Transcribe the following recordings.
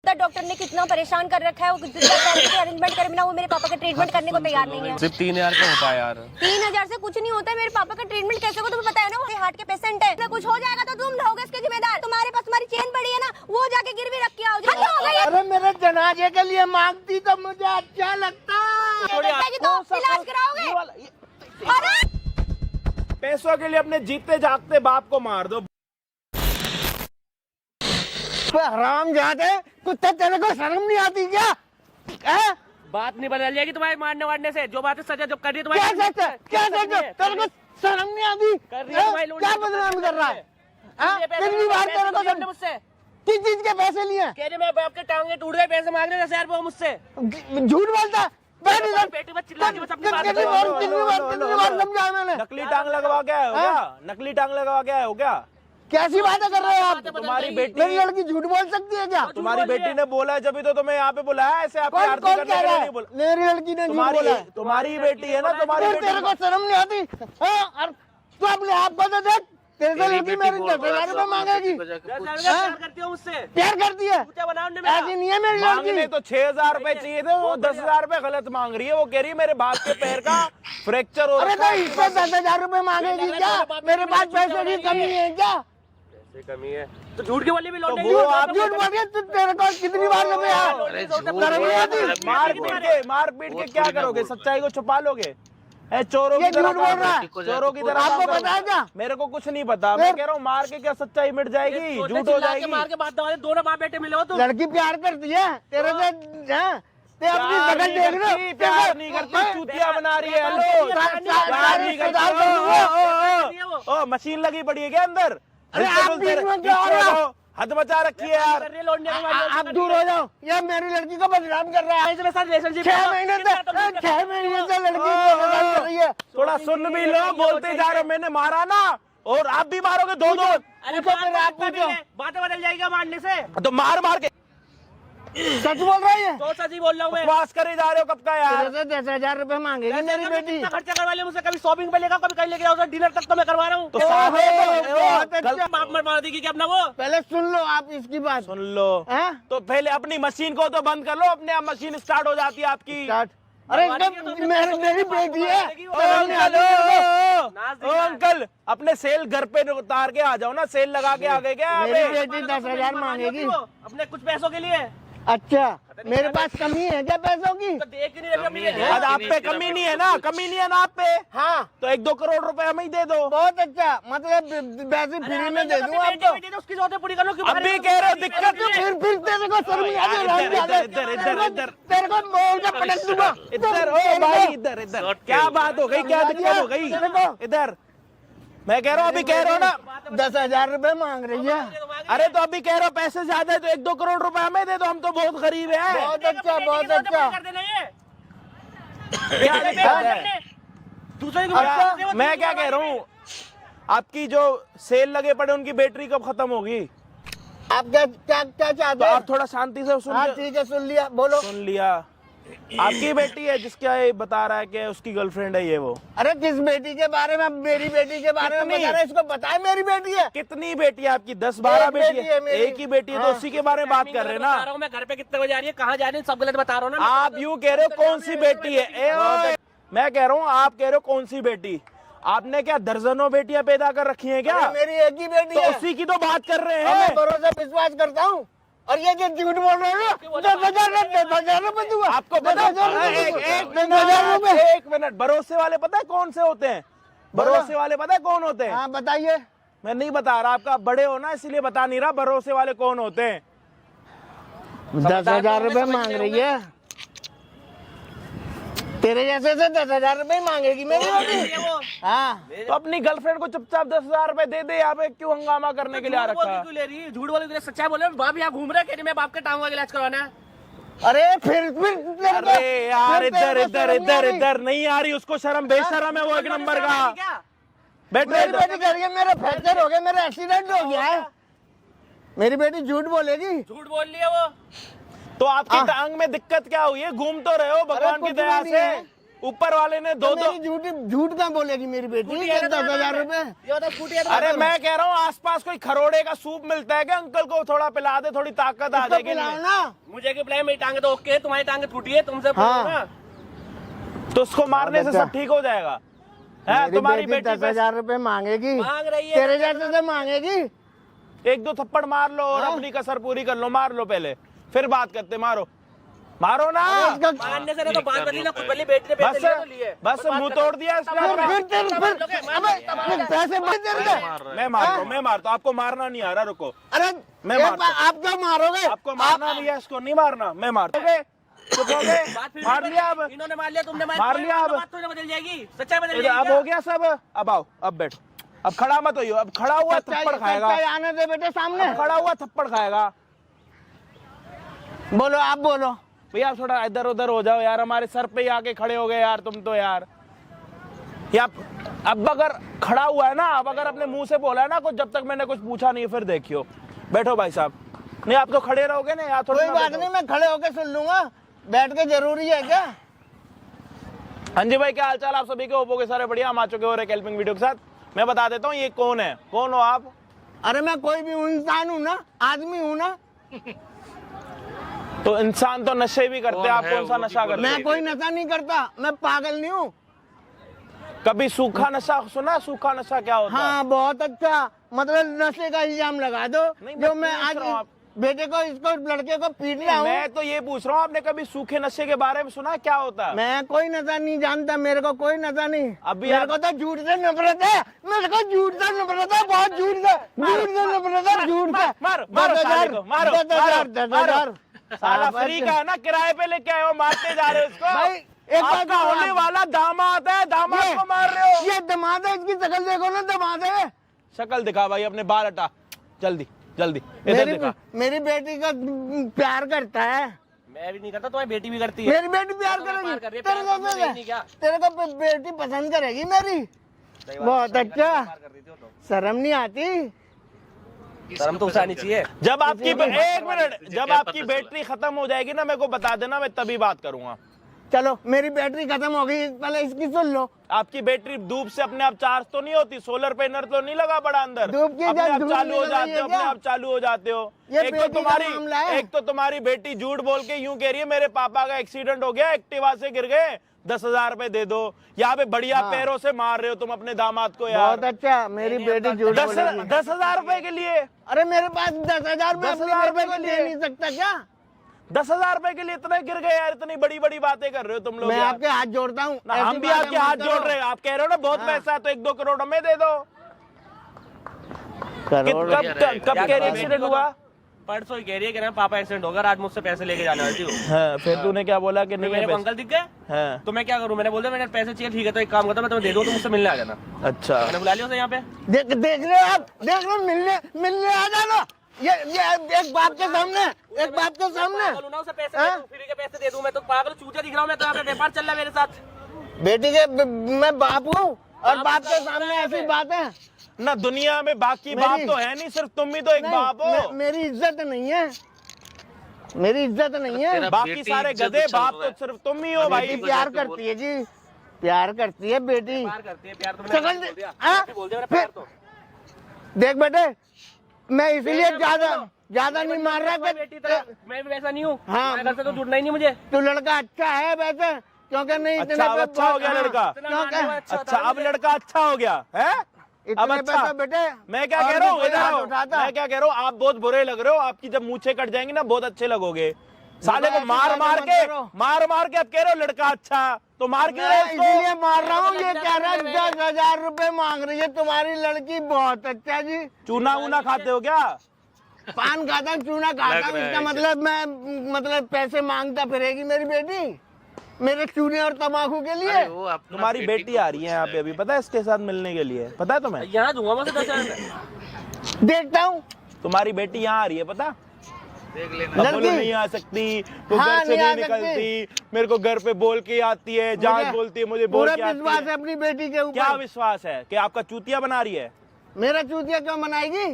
तो डॉक्टर ने कितना परेशान कर रखा है, वो अरेंजमेंट करे बिना वो मेरे पापा का ट्रीटमेंट करने को तैयार नहीं है। सिर्फ 3000 का होता है यार। 3000 से कुछ नहीं होता है। मेरे पापा का ट्रीटमेंट कैसे होगा तुम्हें पता है ना, वो हार्ट के पेशेंट है। कुछ हो जाएगा तो तुम रहोगे इसके जिम्मेदार। तुम्हारे पास तुम्हारी चेन पड़ी है ना, वो जाके गिरवी रख के आओ। अरे मेरे जनाजे के लिए मांगती तो मुझे अच्छा लगता। इलाज कराओगे? पैसों के लिए अपने जीते जागते बाप को मार दो। हराम जाते कुत्ते, तेरे को शर्म नहीं आती क्या? है? बात नहीं बदल जाएगी तुम्हारे मारने वारने से। जो बात सजा जो कर रही है क्या तुम्हारी सच है? क्या सच है? तेरे को शर्म नहीं आती? कर रही है तुम्हारी लोग। क्या बदनाम कर रहा है? कितनी बार तेरे को शर्म? मुझसे किस चीज के पैसे लिए? कह रहे मैं आपके टांगे टूट गए, पैसे मांग रहे 10,000 रुपए मुझसे। झूठ बोलता है। बैठ इधर। बेटी बस चिल्ला के बस अपनी बात कितनी बार समझाया मैंने? नकली टांग लगवा के आए हो क्या? नकली टांग लगवा के आए हो क्या? कैसी बातें कर रहे हो आप? तुम्हारी बेटी, मेरी लड़की झूठ बोल सकती है क्या? तुम्हारी बेटी ने बोला है, जब तो तुम्हें यहाँ पे बुलाया। ऐसे आपकी कौन आरती कौन करने कह के रहा लिए है? नहीं बोला। मेरी लड़की ने झूठ बोला है। तुम्हारी बेटी है ना, तुम्हारी तो बेटी। तेरे को शर्म नहीं आती? हाँ, तू अपने आप को तो देख। तेरे से लड़की मेरी 10,000 रुपए मांगेगी। करती हो मुझसे, प्यार करती है? ऐसी नहीं है मेरी मांगने लड़की। तो 6,000 रुपए चाहिए थे, वो 10,000 रुपए गलत मांग रही है। वो कह रही है मेरे बाप के पैर का फ्रैक्चर हो अरे रखा तो है। इससे 10,000 रुपए मांगेगी क्या? मेरे पास पैसे की कमी है क्या? कमी है तो झूठ की बोली भी लौट वो आप झूठ बोल के तू, तेरे को कितनी बार लगे शर्म नहीं आती? मार पीट के क्या करोगे? सच्चाई को छुपा लोगे? चोरों ये की तरह झूठ बोल रहा है। चोरों की तरह आपको काम करोगे? पता है क्या? मेरे को कुछ नहीं पता। मैं कह रहा हूँ मार के क्या सच्चाई मिट जाएगी? झूठ हो जाएगी। मार के बात दवा दे, दोनों बाप बेटे मिले हो तुम। लड़की प्यार करती है तेरे से? ते अपनी प्यार शकल नहीं देख रहे करती, प्यार नहीं करती, चूतिया बना रही है। हेलो, प्यार नहीं करती। ओ मशीन लगी पड़ी है क्या अंदर? अरे आप बीच में क्या हो रहे हो? हद मचा रखी है यार। आप दूर हो जाओ। ये मेरी लड़की को बदनाम कर रहा है। 6 महीने से लड़की बदनाम कर रही है। थोड़ा सुन भी लो, बोलते जा रहे हो। मैंने मारा ना, और आप भी मारोगे दो। अरे बातें बदल जाएगा मारने से। तो मार मार के सच बोल रही है? तो सच ही बोल रहा हूँ मैं। उपवास करे जा रहे हो कब का यार? 10,000 रुपए मांगेगी मेरी बेटी। कितना खर्चा करवा लिया मुझसे, कभी शॉपिंग पे लेगा, कभी कहीं लेके जाओ, डिनर तक तो मैं करवा रहा हूँ। तो बहुत अच्छा। बाप मर मार देगी क्या अपना वो? पहले सुन लो आप इसकी बात। सुन लो, हैं? तो पहले अपनी मशीन को तो बंद कर लो। अपने आप मशीन स्टार्ट हो जाती है आपकी। अरे मेरी बेटी है। ओ अंकल, अपने सेल घर पे उतार के आ जाओ ना। सेल लगा के आ गए क्या? मेरी बेटी 10,000 मांगेगी अपने कुछ पैसों के लिए। अच्छा, मेरे पास कमी है क्या पैसों की? तो देख ही नहीं रहे अपनी बेटी। आज आप पे कमी नहीं है ना? कमी नहीं है ना आप पे? हाँ, तो 1-2 करोड़ रुपए हमें ही दे दो। बहुत अच्छा। मतलब वैसे फ्री में दे दूँ आपको। उसकी जरूरत पूरी कर लो। अभी कह रहे हो दिक्कत फिर तेरे को शर्म नहीं आती? इधर तेरे को बोल के पटक दूंगा। इधर ओ भाई, इधर क्या बात हो गई? क्या दिक्कत हो गई? इधर मैं कह रहा हूँ, अभी कह रहा हूँ ना 10,000 रुपए मांग रही है। अरे तो अभी कह रहा हूँ पैसे ज्यादा है तो 1-2 करोड़ रुपए हमें दे दो। हम तो बहुत गरीब है। बहुत अच्छा, बहुत अच्छा। कर देना ये। क्या दिक्कत है? दूसरे की अच्छा, मैं क्या कह रहा हूँ, आपकी जो सेल लगे पड़े उनकी बैटरी कब खत्म होगी? आप क्या क्या क्या चाहते तो हैं? आप थोड़ा शांति से सुन। हाँ ठीक है, सुन लिया, बोलो। सुन लिया। आपकी बेटी है जिसका ये बता रहा है कि उसकी गर्लफ्रेंड है ये वो। अरे किस बेटी के बारे में? मेरी बेटी के बारे में बता रहे, इसको बताए मेरी बेटी है। कितनी बेटी है आपकी? 10-12 एक बेटी बेटी है है? मेरी। एक ही बेटी है तो उसी के बारे में बात कर रहे हैं ना। मैं घर पे कितने बजे आ रही है, कहाँ जा रही है, सब गलत बता रहा हूँ ना। आप यूँ कह रहे हो कौन सी बेटी है? मैं कह रहा हूँ, आप कह रहे हो कौन सी बेटी? आपने क्या दर्जनों बेटियां पैदा कर रखी हैं क्या? मेरी एक ही बेटी तो है। उसी की तो बात कर रहे मैं हैं। भरोसा विश्वास करता हूँ। और ये जो झूठ बोल रहे हो, 10,000 रुपए दूंगा आपको पता है? 10,000 रुपए। एक मिनट, भरोसे वाले पता है कौन से होते हैं? भरोसे वाले पता है कौन होते हैं? हाँ बताइए। मैं नहीं बता रहा, आपका बड़े हो ना इसलिए बता नहीं रहा भरोसे वाले कौन होते हैं। 10,000 रुपए मांग रही है। तेरे जैसे से 10,000 रुपए मांगेगी मेरी बेटी। हाँ, तो अपनी गर्लफ्रेंड को चुपचाप 10,000 रुपए दे दे। यहाँ पे क्यों हंगामा करने के लिए आ रखा है? क्यों ले रही है? झूठ बोल के सच्चाई बोल रहे हैं। बाप यहाँ घूम रहे हैं, मैं बाप के टांगों का इलाज करवाना है। अरे फिर अरे यार, इधर नहीं आ रही उसको शर्म। बेशरम है वो एक नंबर का। बैठ मेरी बेटी कह रही है मेरा फ्रैक्चर हो गया, मेरा एक्सीडेंट हो गया है। मेरी बेटी झूठ बोलेगी? झूठ बोल लिया वो। तो आपकी टांग में दिक्कत क्या हुई है? घूम तो रहे हो भगवान की दया से। ऊपर वाले ने दो मेरी झूठ कहाँ बोलेगी मेरी बेटी? 10,000 रुपए। ये तो स्कूटी है तो अरे मैं कह रहा हूँ आसपास कोई खरोड़े का सूप मिलता है क्या? अंकल को थोड़ा पिला दे, थोड़ी ताकत आ जाएगी। पिलाओ ना। मुझे क्या प्लान, मेरी टांगे तो ओके है, तुम्हारी टांगे टूटी है, तुमसे हाँ। पूछो ना। तो उसको मारने से सब ठीक हो जाएगा। है तुम्हारी बेटी 10,000 रुपए मांगेगी, मांग रही है। तेरे जैसे से मांगेगी। एक दो थप्पड़ मार लो और अपनी कसर पूरी कर लो। मार लो पहले, फिर बात करते। मारो मारो ना। मारने से ना तो बात बदली ना, खुद बदली, बेटी ने पैसे लिए तो लिए। बस मुंह तोड़ दिया इसने अपना। पैसे बच तेरे। मैं मारता हूँ, मैं मारता हूँ। आपको मारना नहीं आ रहा, रुको। अरे मैं मारता हूँ। आप क्या मारोगे? आपको मारना नहीं है, इसको नहीं मारना। मैं मारता हूँ। चुप हो गए? मार लिया अब? इन्होंने मार लिया, तुमने मार लिया अब? बात तो बदल जाएगी, सच्चाई बदल अब जाएगी। हो गया सब। अब आओ, अब बैठो। अब खड़ा मत होइयो। अब खड़ा हुआ थप्पड़ खाएगा। आने दे बेटे सामने। खड़ा हुआ थप्पड़ खाएगा। बोलो, आप बोलो। भैया आप थोड़ा इधर उधर हो जाओ यार, हमारे सर पे ही आके खड़े हो गए यार तुम तो यार। या अब अगर खड़ा हुआ है ना, अब अगर अपने मुंह से बोला है ना कुछ, जब तक मैंने कुछ पूछा नहीं, फिर देखियो। बैठो भाई साहब। नहीं आप तो खड़े रहोगे ना यार, थोड़ी कोई बात नहीं, मैं खड़े होके सुन लूंगा। बैठ के जरूरी है क्या? हाँ जी भाई, क्या हाल चाल आप सभी के? ओप्पो के सारे बढ़िया। हम आ चुके हो रहे हेल्पिंग वीडियो के साथ। मैं बता देता हूँ ये कौन है। कौन हो आप? अरे मैं कोई भी इंसान हूँ ना, आदमी हूँ ना। तो इंसान तो नशे भी करते हैं, आप कौन सा नशा करते मैं हैं? कोई नशा नहीं करता, मैं पागल नहीं हूँ। कभी सूखा नशा सुना? सूखा नशा क्या होता है? हाँ बहुत अच्छा, मतलब नशे का इल्जाम लगा दो। नहीं, जो मैं मैं पूछ आज रहा हूँ आप। बेटे को, इसको, लड़के को पीट रहा हूँ। मैं तो ये पूछ रहा हूँ, आपने कभी सूखे नशे के बारे में सुना? क्या होता है? मैं कोई नशा नहीं जानता, मेरे को कोई नशा नहीं। अभी मेरे आप- को तो झूठ से नफरत है, मेरे को झूठ से नफरत है, बहुत झूठ से, झूठ से नफरत है, झूठ से। मारो मारो साले को, मारो 10,000 साला फ्री का है ना, किराए पे लेके आए हो, मारते जा रहे हो इसको। भाई एक बात आपका बोलो होने आप। वाला दामाद है, दामाद को मार रहे हो। ये दमाद है, इसकी शक्ल देखो ना, दमाद है। शक्ल दिखा भाई, अपने बाल हटा जल्दी जल्दी, इधर दिखा। मेरी बेटी का प्यार करता है। मैं भी नहीं करता, तुम्हारी बेटी भी करती है। मेरी बेटी प्यार प्यार कर रही करेगी, है, तेरे प्यार को तो नहीं क्या? तेरे को बेटी पसंद करेगी मेरी। बहुत अच्छा, शर्म नहीं आती। शर्म तो उसे आनी चाहिए। जब आपकी एक मिनट, जब आपकी बैटरी खत्म हो जाएगी ना, मेरे को बता देना, मैं तभी बात करूंगा। चलो मेरी बैटरी खत्म हो गई, पहले इसकी सुन लो। आपकी बैटरी धूप से अपने आप चार्ज तो नहीं होती? सोलर पैनल तो नहीं लगा पड़ा अंदर? धूप की अपने आप धूप चालू हो नहीं जाते लगाई हो, है अपने क्या? आप चालू हो जाते हो। ये एक तो तुम्हारी बेटी झूठ बोल के यूं कह रही है मेरे पापा का एक्सीडेंट हो गया, एक्टिवा से गिर गए, 10,000 रुपए दे दो। यहाँ पे बढ़िया पैरों से मार रहे हो तुम अपने दामाद को यार। बहुत अच्छा, मेरी बेटी झूठ बोलेगी। 10,000 रुपए के लिए? अरे मेरे पास 10,000 10,000 रुपए को दे नहीं सकता क्या? 10,000 रुपए के लिए इतने गिर गए यार? इतनी बड़ी बड़ी बातें कर रहे हो तुम लोग मैं यार। आपके हाथ जोड़ता हूँ। ना, हम भी आपके हाथ जोड़ रहे हैं। आप कह रहे हो ना बहुत पैसा है, तो 1-2 करोड़ हमें दे दो। कब कह रही एक्सीडेंट हुआ? परसों ही कह रही है कि ना पापा एक्सीडेंट होगा, आज मुझसे पैसे लेके जाने वाली हूँ। हाँ, फिर तूने क्या बोला कि नहीं मेरे है को अंकल दिख गए, हाँ, तो मैं क्या करूँ? मैंने बोल दिया मैंने पैसे चाहिए, ठीक है तो एक काम करता हूँ, मैं तुम्हें दे दूँ, तुम मुझसे मिलने आ जाना। अच्छा मैंने बुला लिया उसे यहाँ पे। देख रहे हो आप, देख लो, मिलने आ जाना। ये एक बाप के सामने, एक बाप के सामने। पागल हूँ ना, उसे पैसे दे दूँ, फ्री के पैसे दे दूँ? मैं तो पागल चूतिया दिख रहा हूँ, मैं तो यहाँ पे व्यापार चल रहा है मेरे साथ। बेटी के मैं बाप हूँ और बाप के सामने ऐसी बात है ना। दुनिया में बाकी बाप तो है नहीं, सिर्फ तुम ही तो एक बाप हो। मेरी इज्जत नहीं है, मेरी इज्जत नहीं है। बाकी सारे गधे, बाप तो सिर्फ तुम ही हो भाई। बेटी प्यार करती है जी, प्यार करती है बेटी। प्यार करती है, प्यार तो शक्ल मैंने दे- बोल दिया, हाँ? बोल दिया मैंने, प्यार तो। देख बेटे, मैं इसीलिए ज्यादा नहीं मार रहा बेटी कि तरह मैं भी वैसा नहीं हूँ। हाँ। मेरे घर से तो जुड़ना ही नहीं मुझे। तू लड़का अच्छा है वैसे, क्योंकि नहीं अच्छा, अब अच्छा हो गया लड़का। अच्छा, अब लड़का अच्छा हो गया है। अब अच्छा, बेटे मैं क्या कह रहा हूँ, इधर आओ। मैं क्या कह रहा हूँ, आप बहुत बुरे लग रहे हो। आपकी जब मूछें कट जाएंगी ना, बहुत अच्छे लगोगे। साले को मार मार के अब कह रहे हो लड़का अच्छा, तो मार क्यों रहे हो इसीलिए इसको? मार रहा हूँ। ये कह रहा है 10,000 रुपए मांग रही है तुम्हारी लड़की। बहुत अच्छा जी। चूना वूना खाते हो क्या? पान खाता, चूना खाता हूँ, इसका मतलब मैं पैसे मांगता फिरेगी मेरी बेटी मेरे चूने और तम्बाकू के लिए। तुम्हारी बेटी आ रही है यहाँ पे अभी, पता है इसके साथ मिलने के लिए, पता है तुम्हें? यहाँ दूंगा मैं 10,000। देखता हूँ तुम्हारी बेटी यहाँ आ रही है, पता? लड़की बोलो नहीं आ सकती, वो हाँ, घर से नहीं आ नहीं निकलती, मेरे को घर पे बोल के आती है, जांच मुझे बोलती है, मुझे बोल पूरा के आती विश्वास है है। अपनी बेटी के क्या ऊपर। विश्वास है कि आपका चूतिया बना रही है? मेरा चूतिया क्यों मनाएगी?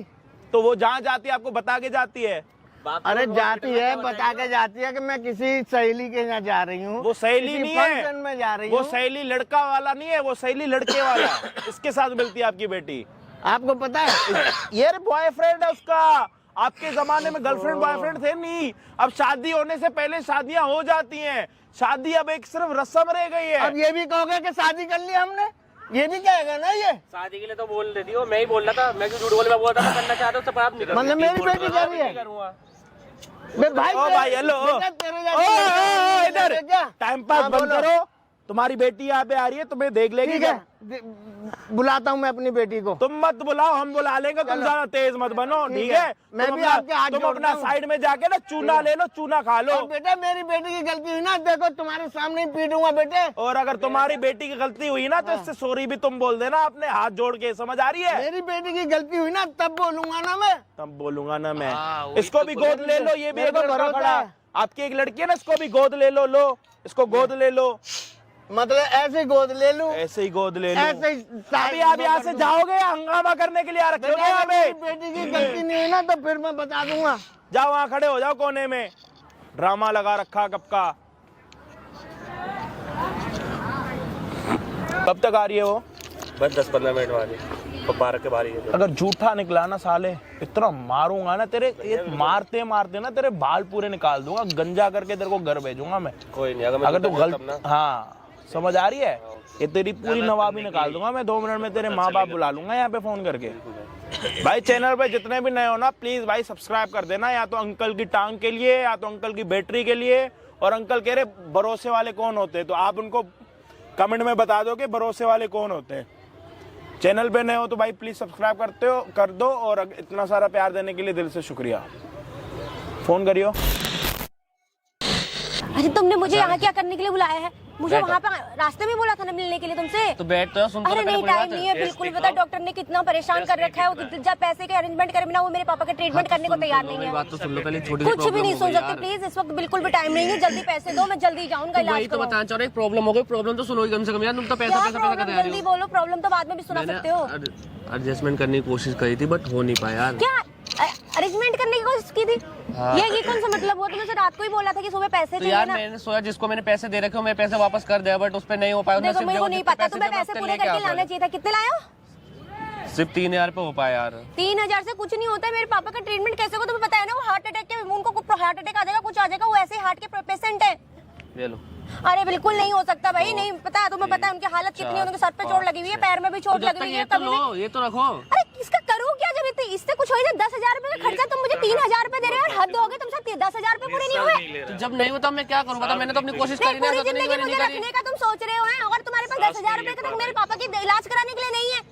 तो वो जहाँ जाती है आपको बता के जाती है। अरे जाती है, बता के जाती है कि मैं किसी सहेली के यहाँ जा रही हूँ। वो सहेली किसी नहीं फंक्शन में जा है, रही वो हूँ। सहेली लड़का वाला नहीं है, वो सहेली लड़के वाला है। इसके साथ मिलती है आपकी बेटी। आपको पता है? ये बॉयफ्रेंड है उसका। आपके जमाने में गर्लफ्रेंड बॉयफ्रेंड थे नहीं। अब शादी होने से पहले शादियां हो जाती हैं। शादी अब एक सिर्फ रस्म रह गई है। अब ये भी कहोगे कि शादी कर ली हमने, ये भी कहेगा ना ये। शादी के लिए तो बोल रही थी वो, मैं ही बोल रहा था, मैं क्यों झूठ बोल, मैं बोल रहा था करना चाहता हूँ, आप नहीं मतलब मेरी बेटी कर रही है। भाई ओ भाई हेलो, बेटा तेरे ओ, ओ, इधर क्या टाइम पास हाँ, बंद बोलो। करो। तुम्हारी बेटी यहाँ पे आ रही है, तुम्हें देख लेगी ठीक क्या? है, बुलाता हूँ मैं अपनी बेटी को। तुम मत बुलाओ, हम बुला लेंगे। तुम चलो। ज्यादा तेज मत बनो, ठीक ठीक है। है? मैं तुम भी अपना- आपके हाथ तुम जोड़ता अपना हूँ। साइड में जाके ना चूना ले लो, चूना खा लो। और बेटा मेरी बेटी की गलती हुई ना, देखो तुम्हारे सामने ही पीटूंगा बेटे। और अगर तुम्हारी बेटी की गलती हुई ना तो इससे सॉरी भी तुम बोल देना अपने हाथ जोड़ के, समझ आ रही है? मेरी बेटी की गलती हुई ना तब बोलूंगा ना मैं। तब बोलूंगा ना मैं। हाँ, वही इसको तो भी बोला गोद ले लो, ये भी मेरे एक को लड़का भरोसा खड़ा है। है। आपकी एक लड़की है ना, इसको भी गोद ले लो। लो इसको गोद ले लो, मतलब ऐसे ही गोद ले लूं, ऐसे ही गोद ले लो। ऐसे ही अभी आप यहाँ से जाओगे या हंगामा करने के लिए आ रखे हो बेटा, यहाँ अगर पे? मेरी बेटी की गलती नहीं हुई ना तो फिर मैं बता दूंगा। जाओ वहाँ खड़े हो जाओ कोने में, ड्रामा लगा रखा कब का। कब तक आ रही है वो? बस 10-15 मिनट बाद पार्क के बाहर ही है। अगर झूठा निकला ना साले, इतना मारूंगा ना तेरे, ये मारते मारते ना तेरे बाल पूरे निकाल दूंगा, गंजा करके तेरे को घर भेजूंगा मैं। कोई नहीं, अगर अगर तू तब गलत, ना हाँ समझ आ रही है? ये तेरी पूरी नवाबी निकाल दूंगा मैं। 2 मिनट में तेरे माँ बाप बुला लूंगा यहाँ पे फोन करके। भाई चैनल पे जितने भी नए हो ना, प्लीज भाई सब्सक्राइब कर देना, या तो अंकल की टांग के लिए, या तो अंकल की बैटरी के लिए। और अंकल कह रहे भरोसे वाले कौन होते हैं, तो आप उनको कमेंट में बता दो कि भरोसे वाले कौन होते हैं। चैनल पे नए हो तो भाई प्लीज सब्सक्राइब कर दो, और इतना सारा प्यार देने के लिए दिल से शुक्रिया। फोन करियो। अरे तुमने मुझे यहाँ क्या करने के लिए बुलाया है? मुझे वहाँ पे रास्ते में बोला था ना मिलने के लिए तुमसे। तो बैठ तो सुन। अरे नहीं, टाइम नहीं है बिल्कुल। पता डॉक्टर ने कितना परेशान कर रखा है, वो जब पैसे के अरेंजमेंट करे बिना वो मेरे पापा का ट्रीटमेंट करने को तैयार नहीं है। बात तो सुन लो पहले, छोटी कुछ भी नहीं सुन सकते प्लीज, इस वक्त बिल्कुल भी टाइम नहीं है। जल्दी पैसे दो, मैं जल्दी जाऊँ, उनका इलाज वही तो करो। बताना चाह रहे, एक प्रॉब्लम हो गई, प्रॉब्लम तो सुनो कम से कम यार। तुम तो पैसा क्या पैसा पैसा प्रॉब्लम? कर रहे जल्दी हो। बोलो, प्रॉब्लम तो बाद में भी सुना सकते हो। एडजस्टमेंट करने की कोशिश करी थी बट हो नहीं पाया यार। क्या अरेंजमेंट करने की कोशिश की थी? हाँ। ये कौन सा मतलब हुआ? तुमने रात को ही बोला था कि सुबह पैसे तो चाहिए यार ना। मैंने सोचा जिसको मैंने पैसे दे रखे हो मैं पैसे वापस कर दिया, बट उस पे नहीं हो पाया। देखो मेरे को नहीं पता, तुम्हें पैसे पूरे करके लाना चाहिए था। कितने लाए हो? सिर्फ 3000 पे हो पाया यार। 3000 से कुछ नहीं होता है। मेरे पापा का ट्रीटमेंट कैसे होगा तुम्हें पता है ना? वो हार्ट अटैक के, उनको हार्ट अटैक आ जाएगा, कुछ आ जाएगा, वो ऐसे हार्ट के पेशेंट है। ले लो। अरे बिल्कुल नहीं हो सकता भाई, नहीं पता। तुम्हें पता है उनकी हालत कितनी है? उनके सर पे चोट लगी हुई है, पैर में भी चोट तो जब लगी तक हुई ये है। तो कभी भी लो, ये तो रखो। अरे इसका करूँ क्या जब इतने इससे कुछ हो जाए? 10,000 रुपए का खर्चा तुम मुझे 3,000 रुपए दे रहे हो यार, हद हो गई तुमसे। 10,000 रुपए पूरे नहीं हुए तो जब नहीं होता मैं क्या करूँ बता? मैंने तो अपनी कोशिश नहीं, करी ना, पूरी तो नहीं जिंदगी नहीं मुझे करी। रखने का तुम सोच रहे हो हैं, और तुम्हारे पास 10,000 रुपए का मेरे पापा की इलाज कराने के लिए नहीं है।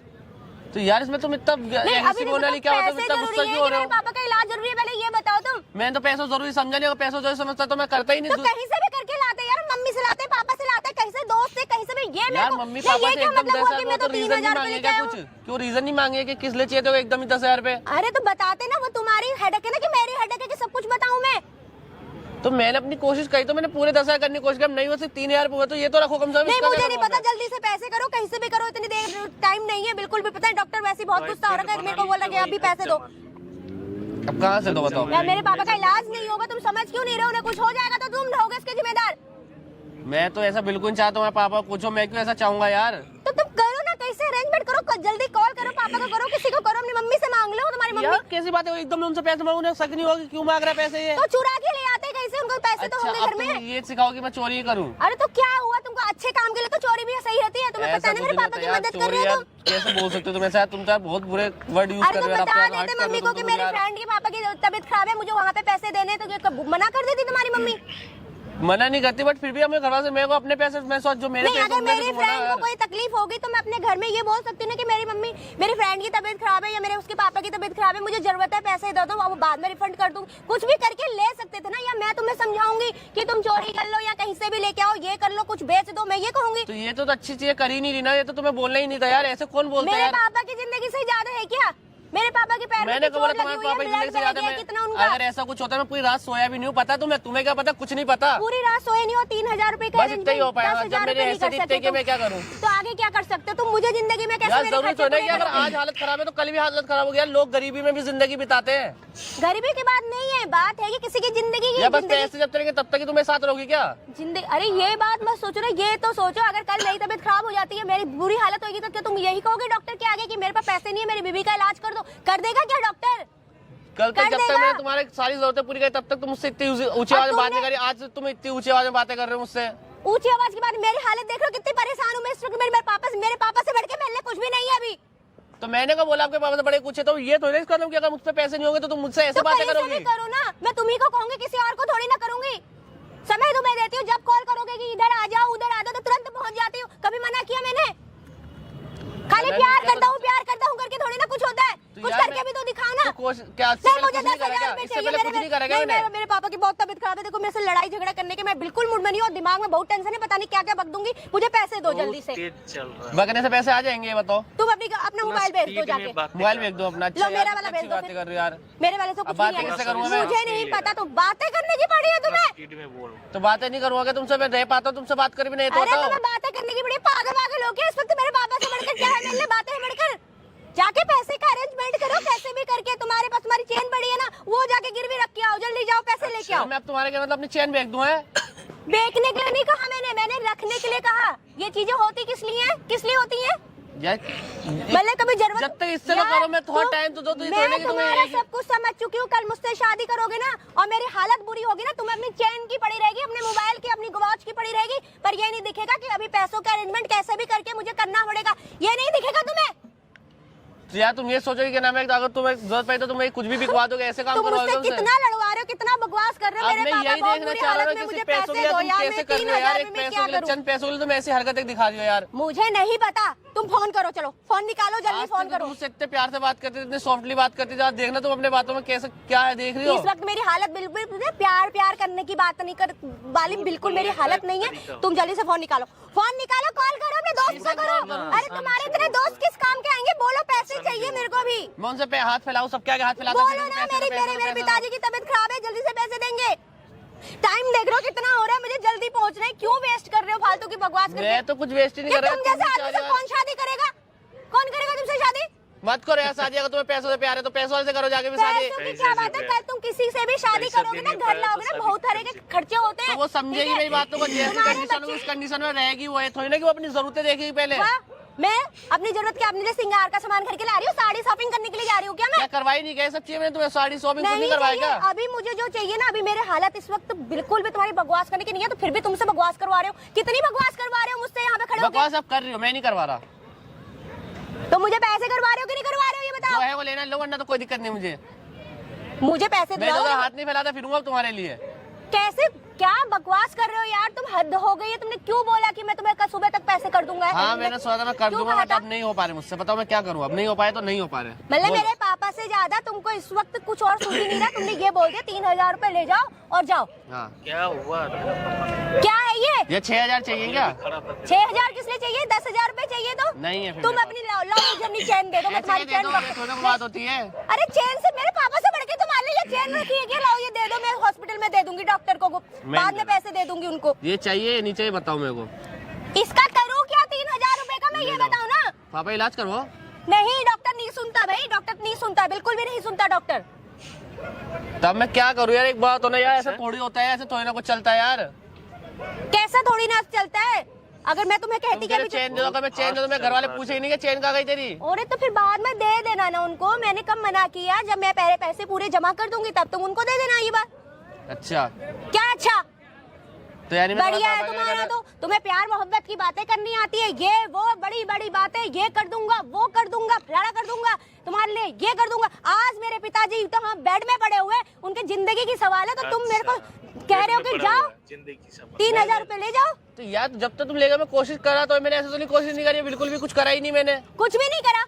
तो यार इसमें तुम इतना नहीं, ऐसी अभी बोलने वाली क्या होता है? पैसे इतना जरूरी गुस्सा है क्यों हो कि रहे मेरे हो? पापा का इलाज जरूरी है, पहले ये बताओ तुम। मैंने तो पैसा जरूरी समझा नहीं, अगर पैसा जरूरी समझता तो मैं करता ही तो नहीं। कहीं से भी करके लाते यार, मम्मी से लाते, पापा से लाते, कहीं से दोस्त से, कहीं से भी। ये यार मम्मी पापा से एकदम 10,000 मैं तो तो रीजन नहीं 3,000 मांगे रुपए क्या? लेके कुछ आऊं। क्यों रीजन नहीं मांगे कि किस लिए चाहिए थे एकदम ही 10,000 रुपए? अरे तो बताते ना, वो तुम्हारी हेडेक है ना कि मेरी हेडेक है कि सब कुछ बताऊं मैं? तो मैंने अपनी कोशिश करी, तो मैंने पूरे 10,000 करने की कोशिश की, नहीं हो सिर्फ 3000 हुआ, तो ये तो रखो कम से कम। नहीं इसका मुझे क्या नहीं करूं पता, मैं? जल्दी से पैसे करो, कहीं से भी करो, इतनी देर टाइम नहीं है बिल्कुल भी। पता है डॉक्टर वैसे ही बहुत गुस्सा हो रहा है, मेरे को बोला कि अभी पैसे दो। अब कहाँ से दो बताओ? यार मेरे पापा का इलाज नहीं होगा, तुम समझ क्यों नहीं रहे हो? उन्हें कुछ हो जाएगा तो तुम रहोगे इसके जिम्मेदार। मैं तो ऐसा बिल्कुल नहीं चाहता हूँ पापा कुछ हो, मैं क्यों ऐसा चाहूंगा यार? तो तुम करो ना, कैसे अरेंजमेंट करो, जल्दी कॉल करो, पापा को करो, किसी को करो, अपनी मम्मी से मांग लो। तुम्हारी मम्मी यार कैसी बात है, एकदम उनसे पैसे मांगू ना, शक नहीं होगी क्यों मांग रहा है पैसे ये? तो चुरा के ले आते, कैसे उनको पैसे तो होंगे अच्छा घर अब में। तुम ये सिखाओ कि मैं चोरी ही करूँ? अरे तो क्या हुआ तुमको? अच्छे काम के लिए तो चोरी भी सही रहती है। तुम्हें पता है ना मेरे पापा की मदद कर रहे हो तुम। कैसे बोल सकते हो तुम ऐसा? तुम तो बहुत बुरे वर्ड यूज अरे कर तुम रहे हो। बता देते मम्मी को कि मेरे फ्रेंड के पापा की तबीयत खराब है, मुझे वहाँ पे पैसे देने, तो ये मना कर देती तुम्हारी मम्मी? मना नहीं करती, बट फिर भी हमें घर से मेरे को अपने पैसे, मैं सोच जो मेरे नहीं, पैसे अगर होंगे मेरी तो बोला फ्रेंड को यार। कोई तकलीफ होगी तो मैं अपने घर में ये बोल सकती हूँ ना कि मेरी मम्मी, मेरी फ्रेंड की तबीयत खराब है या मेरे उसके पापा की तबीयत खराब है, मुझे जरूरत है, पैसे दे दो, वो बाद में रिफंड कर दूँ। कुछ भी करके ले सकते थे ना, या मैं तुम्हें समझाऊंगी कि तुम चोरी कर लो या कहीं से भी लेके आओ, ये कर लो, कुछ बेच दो, मैं ये कहूंगी? तो ये तो अच्छी चीजें कर ही नहीं रही ना, ये तो तुम्हें बोलना ही नहीं था यार। ऐसे कौन बोलता है मेरे यार? पापा की जिंदगी से ज्यादा है क्या? मेरे पापा के पैर में मैंने तो बोला चोट लगी तुम्हारे हुई है, पापा की ब्लड जिंदगी से बह ज्यादा गया मैं, कितना उनका। अगर ऐसा कुछ होता है मैं पूरी रात सोया भी नहीं हूँ, पता तुम्हें क्या पता, कुछ नहीं पता। पूरी रात सोए नहीं हो, 3000 रुपए का बस इतना ही हो पाएगा। 10,000 जब मेरे रुपए नहीं ऐसे कर दिखते सकते कि मैं क्या करूं? तो आगे क्या कर सकते हो तुम? मुझे जिंदगी में कैसे यार मेरे जरूरी खर्चे थोड़ा पूरे कि अगर करोगे? आज हालत खराब है तो कल भी हालत खराब हो गया। लोग गरीबी में भी जिंदगी बिताते हैं। गरीबी की बात नहीं है, बात है कि किसी की जिंदगी की या बस जिंदगी पैसे जब चलेंगे तब तक ही तुम्हें साथ रहोगी क्या? जिंदगी। अरे ये बात मत सोचो ना, ये तो सोचो अगर कल मेरी तबीयत खराब हो जाती है, मेरी बुरी हालत होगी तो क्या तुम यही कहोगे डॉक्टर के आगे कि मेरे पास पैसे नहीं है, मेरी बीबी का इलाज कर दो? कर देगा क्या डॉक्टर? कल तक कर जब तक देगा। मैंने तुम्हारी सारी जरूरतें पूरी करी तब तक तुम मुझसे इतनी ऊंची आवाज में बात नहीं करी। आज तुम इतनी ऊंची आवाज में बातें कर रहे हो मुझसे। ऊंची आवाज की बात, मेरी हालत देख रहे हो कितनी परेशान हूँ मैं इस वक्त। मेरे पापा से बढ़ के मेरे लिए कुछ भी नहीं है अभी। तो मैंने कहा बोला आपके पापा से बड़े कुछ है, तो ये थोड़ी ना कदम कि अगर मुझ पे पैसे नहीं होंगे तो तुम मुझसे ऐसे तो बातें कहीं से करोगी। भी करो ना, मैं तुम्ही को कहूंगी, किसी और को थोड़ी ना करूंगी। समय तुम्हें देती हूँ, जब कॉल करोगे कि इधर आ जाओ उधर आ जाओ तो तुरंत पहुंच जाती हूँ। कभी मना किया मैंने? खाली मैंने प्यार क्या करता हूँ करके थोड़ी ना कुछ होता है। तो कुछ यार करके मैं- भी तो दिखाओ ना। तो क्या नहीं, मुझे 10,000 रुपए इससे चाहिए। पहले कुछ नहीं करेगा मैंने। मेरे पापा की बहुत तबीयत खराब है, देखो मेरे से लड़ाई झगड़ा करने के मैं बिल्कुल मूड में नहीं हूँ और दिमाग में बहुत टेंशन है, पता नहीं क्या क्या बक दूंगी। मुझे पैसे दो जल्दी से। बगने से पैसे आ जाएंगे ये बताओ। तुम अपना मोबाइल भेज दो जाके। मोबाइल भेज दो अपना। अच्छा लो मेरा यार, वाला अच्छी भेज दो बातें फिर। कर रही हो यार। मेरे वाले से अब कुछ बातें नहीं कैसे है। करूंगा मैं? मुझे नहीं पता, तो बातें करने की पड़ी है तुम्हें। तो बातें नहीं करूंगा तुमसे, मैं रह पाता हूँ तुमसे बात कर भी नहीं तो अरे बताओ। तुम्हें बातें करने की बड़ी पागल हो गए इस वक्त। मेरे पापा से बढ़कर क्या है मेरे लिए? बातें हैं बढ़कर। जाके पैसे का अरेंजमेंट करो, कैसे भी करके। तुम्हारे पास तुम्हारी चेन पड़ी है ना, वो जाके गिरवी रख के आओ, जल्दी जाओ पैसे लेके आओ। मैं अब तुम्हारे क्या मतलब अपनी चैन बेच दूं है? बेचने के लिए नहीं कहा मैंने रखने के लिए कहा। ये चीजें होती किस लिए हैं? किस लिए होती हैं? यार मतलब कभी जरूरत जब तक इससे ना यार, करो मैं थोड़ा तुम- टाइम तो दो, तो ये मैं थोड़ी ना कि तुम्हें तुम्हारा एक- सब कुछ समझ चुकी हूँ। कल मुझसे शादी करोगे ना और मेरी हालत बुरी होगी ना, तुम्हें अपनी चेन की पड़ी रहेगी, अपने मोबाइल की, अपनी वॉच की पड़ी रहेगी, पर ये नहीं दिखेगा कि अभी पैसों का अरेंजमेंट कैसे भी करके मुझे करना पड़ेगा। ये नहीं दिखेगा तुम्हें। तो यार तुम ये सोचोगे कि ना मैं अगर तुम्हें जरूरत पड़ी तो तुम्हें कुछ भी बिकवा दोगे, ऐसे काम तुम करवाओगे मुझसे तुमसे? कितना लड़वा रहे हो, कितना बकवास कर रहे हो। अब मेरे मैं पापा यही बहुत देखना बुरी चाह रहा हालत हूँ में कि मुझे सिर्फ पैसों पैसे के दो तुम यार, कैसे मैं कर रहे हो 3,000 यार? एक में मैं पैसों क्या के लिए करूं? चंद पैसों के लिए तुम ऐसी हरकतें दिखा रही हो यार। मुझे नहीं पता। तुम फोन करो, चलो फोन निकालो, जल्दी आज फोन तक करो। तुम मुझसे इतने प्यार से बात करती थी, इतने सॉफ्टली बात करती थी, आज देखना तुम अपने बातों में कैसे क्या है देख रही हो। इस वक्त मेरी हालत बिल्कुल प्यार करने की बात नहीं कर वाली, बिल्कुल मेरी हालत नहीं है। तुम जल्दी से फोन निकालो, कॉल करो अपने दोस्त को करो। अरे तुम्हारे इतने दोस्त किस काम के आएंगे? बोलो पैसे चाहिए मेरे को भी। मैं उनसे हाथ फैलाऊं, सब क्या हाथ फैलाता बोलो ना, मेरे पिताजी की तबीयत खराब है, जल्दी से पैसे देंगे। टाइम देख रहे हो कितना हो रहा है, मुझे जल्दी पहुंचना है। क्यों वेस्ट कर रहे हो फालतू की बकवास करके? मैं तो कुछ वेस्ट ही नहीं कि कर रहा। तुम जैसे आदमी से कौन शादी करेगा? कौन करेगा तुमसे शादी? मत करो यार शादी, अगर तुम्हें पैसों से प्यार है तो पैसों वाले से करो जाके भी शादी। पैसों की क्या बात है? कल तुम किसी से भी शादी करोगे ना, घर लाओगे ना, बहुत तरह के खर्चे होते हैं। तो वो समझेगी ठीक है? मेरी बातों को, जैसी तुम्हारे कंडीशन में बच्चे- उस कंडीशन में रहेगी वो है, थोड़ी ना कि वो अपनी जरूरतें देखेगी पहले। हाँ, मैं अपनी जरूरत के अपने लिए श्रृंगार का सामान खरीद के ला रही हूँ, साड़ी शॉपिंग करने के लिए जा रही हूँ क्या मैं? क्या करवाई नहीं गए सब चीजें? मैंने तुम्हें साड़ी शॉपिंग कुछ नहीं नहीं करवाई चाहिए। क्या? अभी मुझे जो चाहिए ना, अभी मेरे हालत इस वक्त बिल्कुल भी तुम्हारी बकवास करने की नहीं है, तो फिर भी तुमसे बकवास करवा रहे हो। कितनी बकवास करवा रहे हो मुझसे यहाँ पे खड़े होकर? बकवास आप कर रही हो, मैं नहीं करवा रहा। तो मुझे पैसे करवा रहे हो कि नहीं करवा रहे हो, ये जो बताओ। है वो लेना लो, वरना तो कोई दिक्कत नहीं मुझे। मुझे पैसे मैं तो दिलाओ। हाथ नहीं फैलाता फिरूंगा अब तुम्हारे लिए। कैसे क्या बकवास कर रहे हो यार? तुम हद हो गई है। तुमने क्यों बोला कि मैं तुम्हें कल सुबह तक पैसे कर दूंगा? हाँ मैंने सोचा था मैं कर क्यों दूंगा, कहा बट था? अब नहीं हो पा रहे मुझसे। बताओ मैं क्या करूँ, अब नहीं हो पाए तो नहीं हो पा रहे। मतलब बोलो। मेरे पापा से ज्यादा तुमको इस वक्त कुछ और सूझ ही नहीं रहा। तुमने ये बोल दिया 3,000 रुपए ले जाओ और जाओ। हाँ क्या हुआ? क्या है ये? 6,000 चाहिए क्या? 6,000 किस लिए चाहिए? 10,000 रुपए चाहिए तो नहीं है फिर तुम मेरे अपनी लाओ जर्नी चैन दे दो, मैं तुम्हारी चैन थोड़ी बात होती है। अरे चैन से मेरे पापा से बढ़ के तुम्हारे लिए चैन रखी है क्या? लाओ ये दे दो, मैं हॉस्पिटल में दे दूंगी डॉक्टर को, बाद में पैसे दे दूंगी उनको। ये चाहिए नहीं चाहिए बताओ मेरे को। इसका करूँ क्या 3,000 रुपए का? मैं ये बताऊँ ना। पापा इलाज करवाओ। नहीं, डॉक्टर नहीं सुनता भाई, डॉक्टर नहीं सुनता, बिल्कुल भी नहीं सुनता डॉक्टर। तब मैं क्या करूँ यार? एक बात हो ना यार, ऐसा थोड़ी होता है, ऐसे थोड़ी ना कुछ चलता है यार। कैसा थोड़ी ना चलता है? अगर मैं तुम्हें कहती कि अभी चेन दे दो, अगर मैं चेन दे दो, मैं घर वाले पूछे ही नहीं कि चेन कहाँ गई तेरी। अरे तो फिर बाद में दे देना ना उनको। मैंने कब मना किया? जब मैं पहले पैसे पूरे जमा कर दूंगी तब तुम उनको दे देना ये बात। अच्छा क्या अच्छा? तो यानी मैं बढ़िया है पापा का तुम्हारा। तो तुम्हें प्यार मोहब्बत की बातें करनी आती है, ये वो बड़ी बड़ी बातें, ये कर दूंगा, वो कर दूंगा, फलाना कर दूंगा, तुम्हारे लिए ये कर दूंगा। आज मेरे पिताजी तो हाँ बेड में पड़े हुए, उनके जिंदगी की सवाल है, तो तुम मेरे को कह रहे हो कि जाओ 3,000 रुपए ले जाओ। तो यार जब तक तुम लेगा मैं कोशिश कर रहा, तो मैंने ऐसे तो नहीं कोशिश नहीं करी, बिल्कुल भी कुछ करा ही नहीं मैंने। कुछ भी नहीं करा,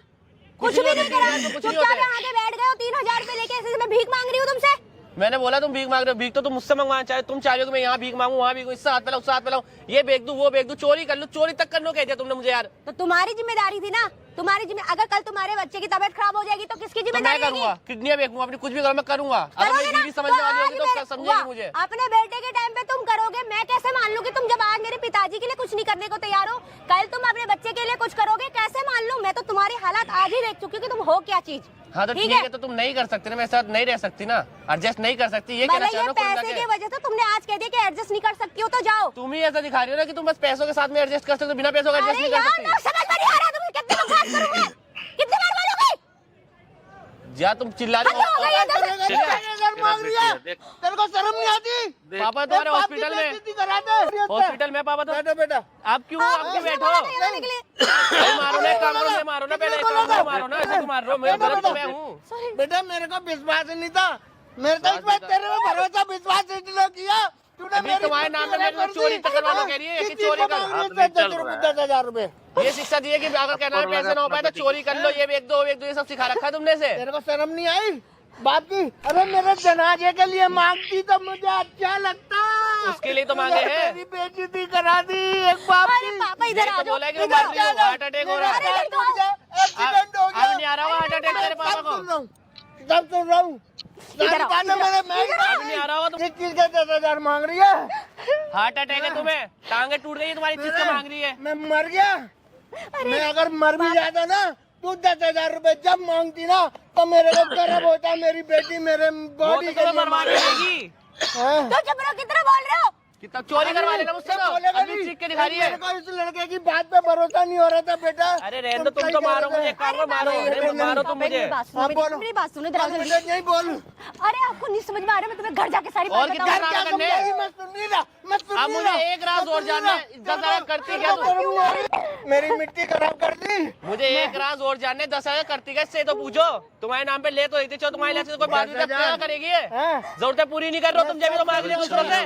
कुछ भी नहीं करा। कुछ नहीं चुपचाप होता है। आगे बैठ गए हो 3,000 रुपए लेके, ऐसे मैं भीख मांग रही हूँ तुमसे। मैंने बोला तुम भीख मांग रहे हो, भीख तो तुम मुझसे मंगवाना चाहे, तुम चाह रहे हो कि मैं यहाँ भीख मांगू, वहाँ भीख, इससे हाथ फैलाऊं, उससे हाथ फैलाऊं, ये बेच दूं, वो बेच दूं, चोरी कर लूं, चोरी तक करने को कह दिया तुमने मुझे यार। तो तुम्हारी जिम्मेदारी थी ना, तुम्हारी जिम्मे अगर कल तुम्हारे बच्चे की तबीयत खराब हो जाएगी तो किसकी तो मैं जिम्मेदारी रहेगी? करूंगा, किडनी बेचूंगा, अपनी कुछ भी करूँ, मैं करूंगा। अगर करोगे मेरी ना? बीवी समझने वाली होगी तो आज समझेगी वाह, मुझे। अपने बेटे के टाइम पे तुम करोगे, मैं कैसे मान लूं कि तुम जब आज मेरे पिताजी के लिए कुछ नहीं करने को तैयार हो, कल तुम अपने बच्चे के लिए कुछ करोगे, कैसे मान लूं? मैं तो तुम्हारे हालात आज ही देख चुकी हूँ कि तुम हो क्या चीज। हाँ तो ठीक है, तो तुम नहीं कर सकती ना, मेरे साथ नहीं रह सकती ना, एडजस्ट नहीं कर सकती, ये कहना भले चाह ये रहा हूं कुल पैसे मिला की के। वजह से तुमने आज कह दिया कि एडजस्ट नहीं कर सकती हो तो जाओ। तुम ही ऐसा दिखा रही हो ना कि तुम बस पैसों के साथ में एडजस्ट कर सकते हो, बिना पैसों का एडजस्ट अरे नहीं कर यार सकती। ना समझ में नहीं आ रहा, तुम कितनी बार बात करोगे, कितनी बार बोलोगे? या तुम चिल्ला रही हद हो गई है, हो। दस- 10,000 मांग रही है, तेरे को शर्म नहीं आती? पापा तुम्हारे हॉस्पिटल में, हॉस्पिटल में पापा तो बेटा बेटा आप क्यों बैठो? बोलने के लिए। अरे मारो ना, एक काम करो, मैं मारो ना, पहले एक काम करो, मारो ना, ऐसे तो मार रहे हो, मैं गलत तो मैं हूँ। Sorry। बेटा मेरे को विश्वास नहीं था, मेरे को इस बार तेरे में भरोसा विश्वास इसलिए किया तूने अभी मेरी तुम्हारे नाम पे मेरे को चोरी करवाना कह रही है कि किसी चोरी को कर। मांग रही है 10,000 रुपए। ये शिक्षा दी है कि अगर कहना है पैसे ना हो पाए तो चोरी कर लो, ये एक दो ये सब सिखा रखा है तुमने से। तेरे को शर्म नहीं आई बात की? अरे मेरे जनाजे के लिए मांगती तो मुझे अच्छा लगता, उसके लिए तो मांगे हैं। मेरी बेइज्जती करा दी एक बाप अरे की। पापा इधर आ तो जाओ, बोला है कि इधर मर आ रही हो, जाओ। हार्ट अटैक हो रहा है। एक्सीडेंट हो गया। अब नहीं आ रहा होगा हार्ट अटैक तेरे पापा को, सब सुन रहा हूँ। इधर आओ, इधर आओ, इधर आओ। अब नहीं आ रहा होगा। किस चीज का 10,000 मांग रही है? हार्ट अटैक है तुम्हें, टांगे टूट गई है तुम्हारी, चीज का मांग रही है। मैं मर गया, मैं अगर मर भी जाता ना तू 10,000 रुपए जब मांगती ना तो मेरे को गर्व होता, मेरी बेटी मेरे वो बॉडी तो के तुम्हें लिए मरवा देगी। हाँ। तो चुप रहो, कितना बोल रहे हो? कितना चोरी करवा लेना मुझसे, तो बोलेगा अभी नहीं। सीख के दिखा रही है। मेरे को इस लड़के की बात पे भरोसा नहीं हो रहा था बेटा। अरे रहने दो, तुम तो मारो मुझे, एक काम करो, मारो, नहीं मारो तुम पापा, मुझे। मेरी बात सुनो, हाँ, मेरी- बोलो। मेरी बात सुनो, इधर आओ जल्दी। नहीं बोल। अरे आपको नहीं समझ में आ रहा, मैं तुम्हें घर जाके सारी और बात कितना बताऊंगी। नाटक करने? मैं सुन नहीं रहा, मैं सुन अब नहीं मुझे रहा। एक राज और जानना है, 10,000 करती क्या तुम? मेरी मिट्टी खराब कर दी। मुझे एक राज और जानने, 10,000 करती कैसे तो पूछो। तुम्हारे नाम पे ले तो रही थी, चलो तुम्हारे लिए से कोई बात भी क्या करेगी ये? हाँ। जरूरतें पूरी नहीं कर रहे हो तुम, जब तो मांग रही हो दूसरों से।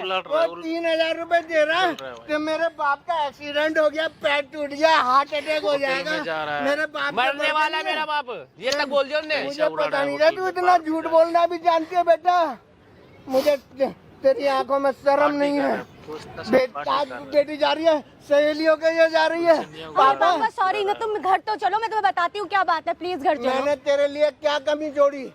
वो 3,000 रुपए दे रहा तो मेरे बाप का एक्सीडेंट हो गया, पैर टूट गया, हार्ट अटैक हो जाएगा, मेरे बाप का मरने वाला है मेरा बाप, ये तक बोल दिया उनने। मुझे पता नहीं था तू इतना झूठ बोलना भी जानती है बेटा। मुझे तेरी आंखों में शर्म नहीं है। बेटी जा रही है, सहेलियों के ये जा रही है। पापा पापा सॉरी ना, तुम घर तो चलो, मैं तुम्हें बताती हूँ क्या बात है, प्लीज घर चलो। मैंने तेरे लिए क्या कमी जोड़ी?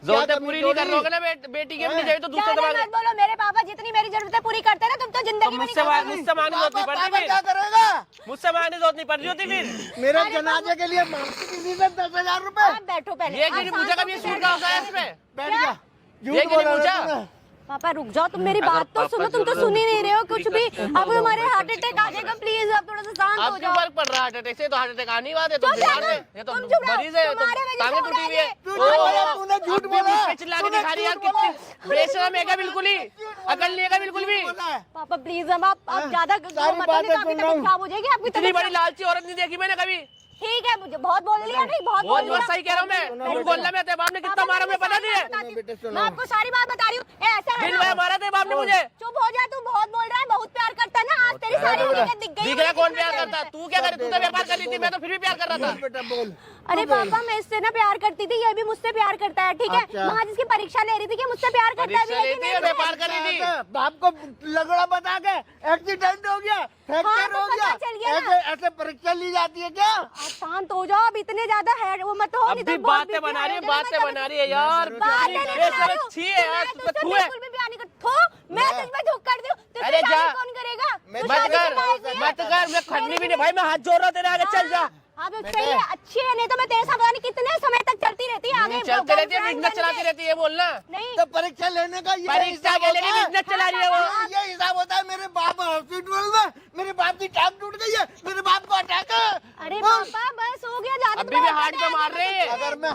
जरूरतें पूरी नहीं कर रहे हो ना बेटी की अपनी, चाहिए तो दूसरे ज्यादा से मत बोलो, मेरे पापा जितनी मेरी जरूरतें पूरी करते हैं ना, तुम तो जिंदगी में नहीं कर पाओगे। मुझसे मांगने की जरूरत नहीं पड़ती पापा क्या फिर, करेगा? मुझसे मांगने की जरूरत नहीं पड़ रही होती फिर। मेरे जनाजे के लिए मांगती किसी से 10,000 रुपए? आप बैठो पहले। ये आप क्यों नहीं शांत पूछा कभी, होके ये सूट बैठो। का होता है इसमें? बैठ जा। ये झूठ क्यों नहीं बोला पूछा? तूने। पापा रुक जाओ, तुम मेरी बात तो सुनो, तुम तो सुन ही नहीं रहे हो कुछ भी। अब तुम्हारे हार्ट अटैक आ जाएगा, प्लीज आप थोड़ा सा शांत आप हो क्यों जाओ। फर्क पड़ रहा है हार्ट अटैक से? तो हार्ट अटैक आने वाले, तुम चुप बीमार रहो, है, ये तो तुम चुप रहो, मरीज है, तो तुम्हारे वजह से टांगे हो टूटी रहा हुई है है। ये। तू झूठ बोला, तूने झूठ बोला। चिल्ला के दिखा रही है यार, कितनी बेशरम है क्या बिल्कुल ही, अकल नहीं है क्या बिल्कुल भी? पापा प्लीज अब आप ज्यादा सारी मत बातें तो आपकी सुन रहा हूँ। तबीयत खराब हो जाएगी, आपकी इतनी तबीयत बड़ी लालची औरत नहीं देखी मैंने कभी। ठीक है, मुझे बहुत बोल लिया, नहीं बहुत बहुत बोल लिया। सही कह रहा हूँ मैं, झूठ बोलना मैं, तेरे बाप ने कितना पापा, मारा मैं मैं पता नहीं है। बताती हूँ। बेटे, सुनो। मैं आपको सारी बात बता रही हूँ। ए, ऐसा दिन रहना। में मारा तेरे बाप ने मुझे। चुप हो जा, तू बहुत बोल रहा है, बहुत प्यार करता है ना, आज तेरी सारी हकीकत दिख गई। दिख रहा कौन प्यार करता? तू क्या करे? तू तो व्यापार कर रही थी, मैं तो फिर भी प्यार कर रहा था। बेटा बोल। अरे पापा मैं इससे ना प्यार करती थी, ये भी मुझसे प्यार करता है, ठीक है। अच्छा। वहाँ जिसकी परीक्षा ले रही थी कि मुझसे प्यार करता है, परीक्षा लेती है, व्यापार कर रही थी। बाप को लगड़ा बता के एक्सीडेंट हो गया, फ्रैक्चर तो हो पता गया, चल गया ना। ऐसे परीक्षा ली जाती है क्या? आप शांत हो जाओ, अब इतने ज्यादा है वो मत हो। अब नहीं भी तो बहुत बातें बीपी बना रही है, हाई हो जाएगा, बातें बना रही है यार। बातें नहीं बना रही हूँ। अच्छी है यार, मैं तुझसे तुझसे थू है। बिल्कुल भी प्यार नहीं करती। थू, मैं तुझ पे धूप कर दूं, तुझसे अरे जा। शादी कौन करेगा? तू मत शादी कर, के लायक नहीं है। मत कर, मैं खड़नी भी नहीं भाई, मैं हाथ जोड़ रहा हूँ तेरे आगे, चल जा। अब सही है, अच्छी है, नहीं तो मैं तेरे साथ पता नहीं कितने समय तक चलती रहती है आगे। चलते रहती है, girlfriend बिजनेस चलाती बनके। रहती है, बोलना। नहीं तो परीक्षा लेने का ये परीक्षा हिसाब के लिए होता है? बिजनेस चला रही है वो। ये हिसाब होता है। मेरे बाप हॉस्पिटल में, मेरे बाप की टांग टूट गई है, मेरे बाप को अटैक है। अरे बोल। पापा बस हो गया, ज्यादा अभी भी हार्ट पे मार रही है। अगर मैं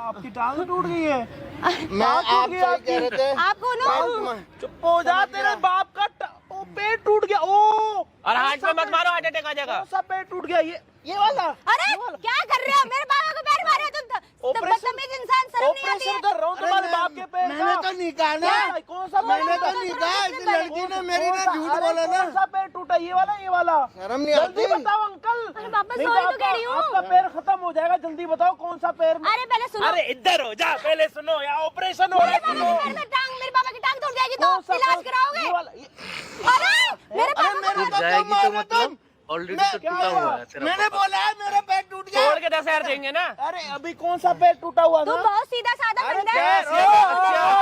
आपकी टांग टूट गई है? मैं आप सही कह रहे थे। आपको ना चुप हो जा, तेरे बाप का पेट टूट गया। ओ और हार्ट में मत मारो, हार्ट अटैक आ जाएगा। कौन सा पेट टूट गया? ये वाला अरे क्या कर रहे हो? मेरे बाबा को पैर मारे तुम तो बदतमीज इंसान, शर्म नहीं आती ऑपरेशन है? कर रहा हूँ तुम्हारे बाप के पैर मैंने तो नहीं कहा ना, का। कौन सा मैंने तो नहीं कहा। इस लड़की ने मेरी ने झूठ बोला ना। कौन सा पैर टूटा? ये वाला, ये वाला? शर्म नहीं जल्दी आती। बताओ अंकल। अरे पापा नहीं सॉरी तो आपका- कह रही हूँ। आपका पैर खत्म हो जाएगा, जल्दी बताओ कौन सा पैर में? अरे पहले सुनो। अरे इधर हो जा, पहले सुनो यार, ऑपरेशन हो रहा है। मेरे सुनो। पापा के पैर में टांग, मेरे पापा की टांग टूट जाएगी तो कौन सा- इलाज ये कराओगे? वाला- अरे मेरे अरे पापा मेरे को को क्यों मारे तुम? ऑलरेडी मैं- तो टूटा हुआ है तेरा मैंने बोला है मेरा पैर टूट गया। छोड़ के 10,000 देंगे ना। अरे अभी कौन सा पैर टूटा हुआ तुम था? बहुत सीधा साधा अरे बंदा क्या है।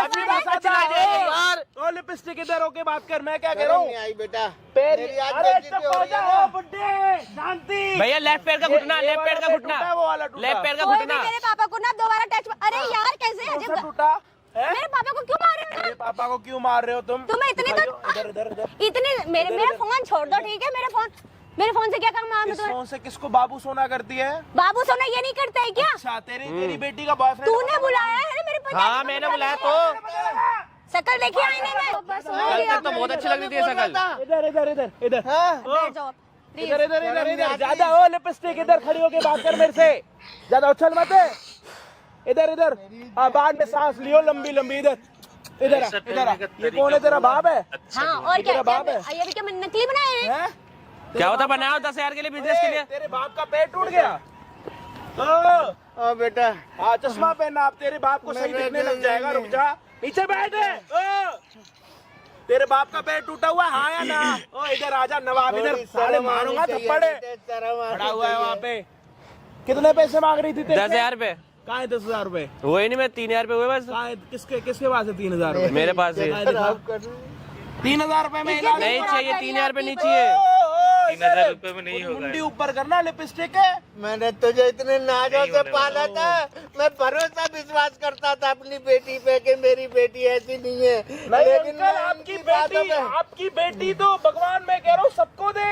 अभी बात सुनाई दे रही है यार। ओ लिपस्टिक इधर होके बात कर, मैं क्या कह रहा शर्म हूँ? नहीं आई बेटा। पैर मेरी आज अरे बेइज्जती हो रही है ना। बुड्ढे शांति। भैया लेफ्ट पैर का घुटना, ये लेफ्ट पैर वाला का टूटा है, घुटना, वो वाला टूटा। लेफ्ट पैर का कोई भी घुटना। मेरे पापा को ना दोबारा टच। अरे यार कैसे कौन सा अजब। टूटा है? मेरे पापा को क्यों मार रहे हो? मेरे पापा को क्यों मार रहे हो तुम? तुम्हें इतने दिखाइयो, तो इधर इधर इधर। इतने मेरा फोन छोड़ दो, ठीक है? मेरे फोन से क्या काम है इस तुम्हें? फोन से किसको बाबू सोना करती है? बाबू सोना ये नहीं करता है क्या? अच्छा तेरी बेटी का बॉयफ्रेंड। तूने बुलाया है ना मेरे पंचायत हाँ में मैंने बुलाया बुलाया है। तो शक्ल देखी आईने में। बस हो कल गया। तक तो बहुत अच्छी लग रही थी ये शकल। इधर इधर इधर इधर हाँ? बैठ जाओ, please। इधर इधर इधर इधर ज्यादा हो लिपस्टिक, इधर खड़ी होके बात कर मेरे से, ज्यादा उछल मत है। इधर इधर बाद में सांस लियो लंबी लंबी। इधर इधर इधर आ। ये कौन है, तेरा बाप है? हाँ और क्या तेरा बाप है? ये भी क्या नकली बनाए हैं? हैं? क्या होता बनाया 10,000 के लिए, बिजनेस के लिए। तेरे बाप का पैर टूट गया। ओ बेटा हाँ चश्मा पहनना, आप तेरे बाप को सही दिखने लग जाएगा। रुक जा, नीचे बैठ। तेरे बाप का पैर टूटा हुआ, हाँ या ना? ओ इधर आजा नवाब, इधर साले मारूंगा थप्पड़ है। खड़ा हुआ है वहाँ पे। कितने पैसे मांग रही थी? 10,000 रुपए कहाँ है 10,000 रुपए? हुए नहीं, मैं 3,000 रुपए हुए बस। कहाँ है? किसके पास है 3,000 रुपए? मेरे पास है। 3,000 रुपए में इलाज नहीं होगा? चाहिए, 3,000 रुपए नहीं चाहिए। 3,000 रुपए में नहीं होगा। मुंडी ऊपर करना, लिपस्टिक है। मैंने तुझे इतने नाजों से पाला था, मैं भरोसा विश्वास करता था अपनी बेटी पे कि मेरी बेटी ऐसी नहीं है। नहीं लेकिन अंकल, मैं आपकी इनकी बातों बेटी, पे- आपकी बेटी तो भगवान, मैं कह रहा हूँ सबको दे।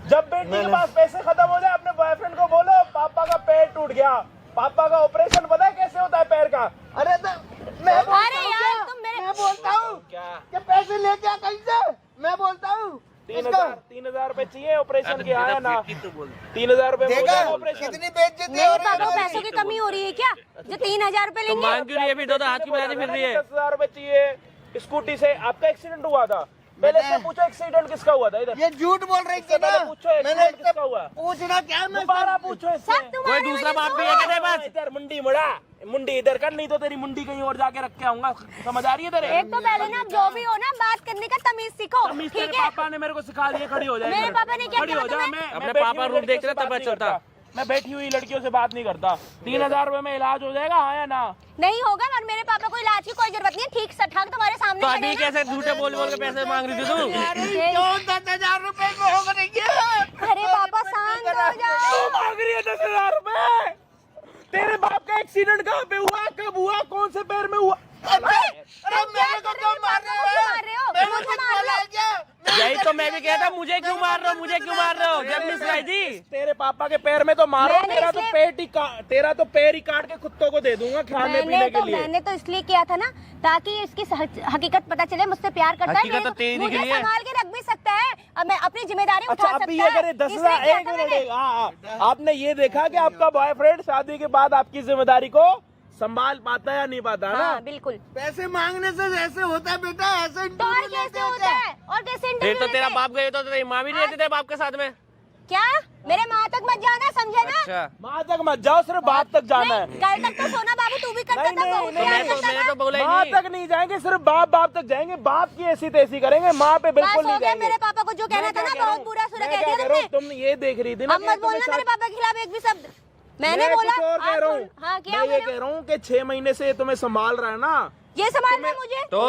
जब बेटी के पास पैसे खत्म हो जाए, अपने बॉयफ्रेंड को बोलो पापा का पैर टूट गया। पापा का ऑपरेशन पता है कैसे होता है पैर का? अरे तो मैं बोलता अरे हूँ यार, क्या? तुम मेरे- मैं बोलता हूँ क्या? कि पैसे लेके आ कहीं से, मैं बोलता हूँ 3,000 रुपए चाहिए ऑपरेशन के, आया ना? 3,000 रुपए में हो देखा जाएगा ऑपरेशन। कितनी बेइज्जती मेरे हो रही पापा को है पैसों की कमी हो रही है क्या जो 3,000 रुपए तो लेंगे? मांग क्यों रही है? फिर तो हाथ की बजाती फिर रही है। 10,000 रुपए चाहिए। स्कूटी से आपका एक्सीडेंट हुआ था, पहले से पूछो एक्सीडेंट किसका हुआ था। इधर ये झूठ बोल रही थी ना। पहले पूछो मैंने एक्सीडेंट इससे किसका हुआ। पूछना क्या मैं दोबारा पूछो इससे। सब तुम्हारे कोई दूसरा वजह बाप से भी हुआ है क्या तेरे पास? इधर मुंडी मुड़ा, मुंडी इधर कर, नहीं तो तेरी मुंडी कहीं और जाके रख के आऊंगा। समझ आ रही है तेरे? एक तो पहले ना जो भी हो ना बात करने का तमीज सीखो, तमीज तेरे ठीक है? पापा ने मेरे को सिखा दिया। खड़ी हो जाए, मेरे पापा ने क्या खड़ी कहा हो जा। तुम्हें? मैं अपने बैठी पापा हुई रूप लड़कियों देखते से रहे, तब बात पता नहीं चलता। करता। मैं बैठी हुई लड़कियों से बात नहीं करता। 3,000 रुपए में इलाज हो जाएगा, हाँ या ना? नहीं होगा और मेरे पापा को इलाज की कोई जरूरत नहीं है। ठीक सठाक तुम्हारे सामने तो खड़े अभी हैं ना। कैसे झूठे बोल बोल के पैसे मांग रही थी तू? क्यों 10,000 रुपए में हो रही है? अरे पापा शांत हो क्यों जाओ। मांग रही है 10,000 रुपए? तेरे बाप का एक्सीडेंट कहाँ पे हुआ, कब हुआ, कौन से पैर में हुआ? अरे मेरे को क्यों मार रहे हो? मार रहे हो? मैंने मुझे कुछ मार बोला रहे है क्या? यही तो मैं भी कहता, मुझे क्यों मार रहे हो, मुझे क्यों मार रहे हो? जब मिस लाई थी। तेरे पापा के पैर में तो मारो, मैंने तेरा तो इसलिए- पेट ही तेरा तो पैर ही काट के कुत्तों को दे दूंगा खाने पीने के लिए। मैंने तो इसलिए किया था ना ताकि इसकी हकीकत पता चले, मुझसे प्यार करता है। हकीकत मेरे तो को- तेरी मुझे दिख रही है। संभाल के रख भी सकता है, अब मैं अपनी जिम्मेदारी अच्छा उठा अब सकता भी ये करे है। 10,000। इसलिए किया एक था मिनट, मैंने। हाँ, आपने ये देखा कि आपका बॉयफ्रेंड शादी के बाद आपकी जिम्मेदारी को संभाल पाता है या नहीं पाता, ना? हाँ बिल्कुल। पैसे मांगने से ऐसे होता है बेटा, ऐसे तो और इंटरव्यू कैसे लेते हैं होता क्या? है? और कैसे फिर इंटरव्यू तो तेरा लेते हैं? बाप गए तो तेरी माँ भी नहीं रहती तेरे बाप के साथ में। क्या मेरे माँ तक मत जाना, समझे ना? अच्छा माँ तक मत जाओ, सिर्फ बाप तक जाना है। नहीं, कल तक तो सोना बाबू तू भी करता नहीं, था, नहीं, बहुत नहीं, प्यार मैं तो करता मैं था। तो बोला ही माँ नहीं। तक नहीं जाएंगे, सिर्फ बाप तक जाएंगे। बाप की ऐसी तैसी करेंगे, माँ पे बिल्कुल बस हो नहीं गया, जाएंगे। मेरे पापा को जो कहना मैं था क्या ना कह रहा बहुत हूँ? बुरा सुना मैं कह क्या दिया कह रहा हूँ? तुमने। तुम ये देख रही थी ना अब कि मत तुम्हें बोलना मेरे शादी- पापा के खिलाफ एक भी शब्द। मैंने मैं बोला कुछ और कह आप रहा बोल- हूँ। हाँ क्या मैं ये बोले? कह रहा हूँ कि 6 महीने से तुम्हें संभाल रहा है ना। ये संभालना मुझे तो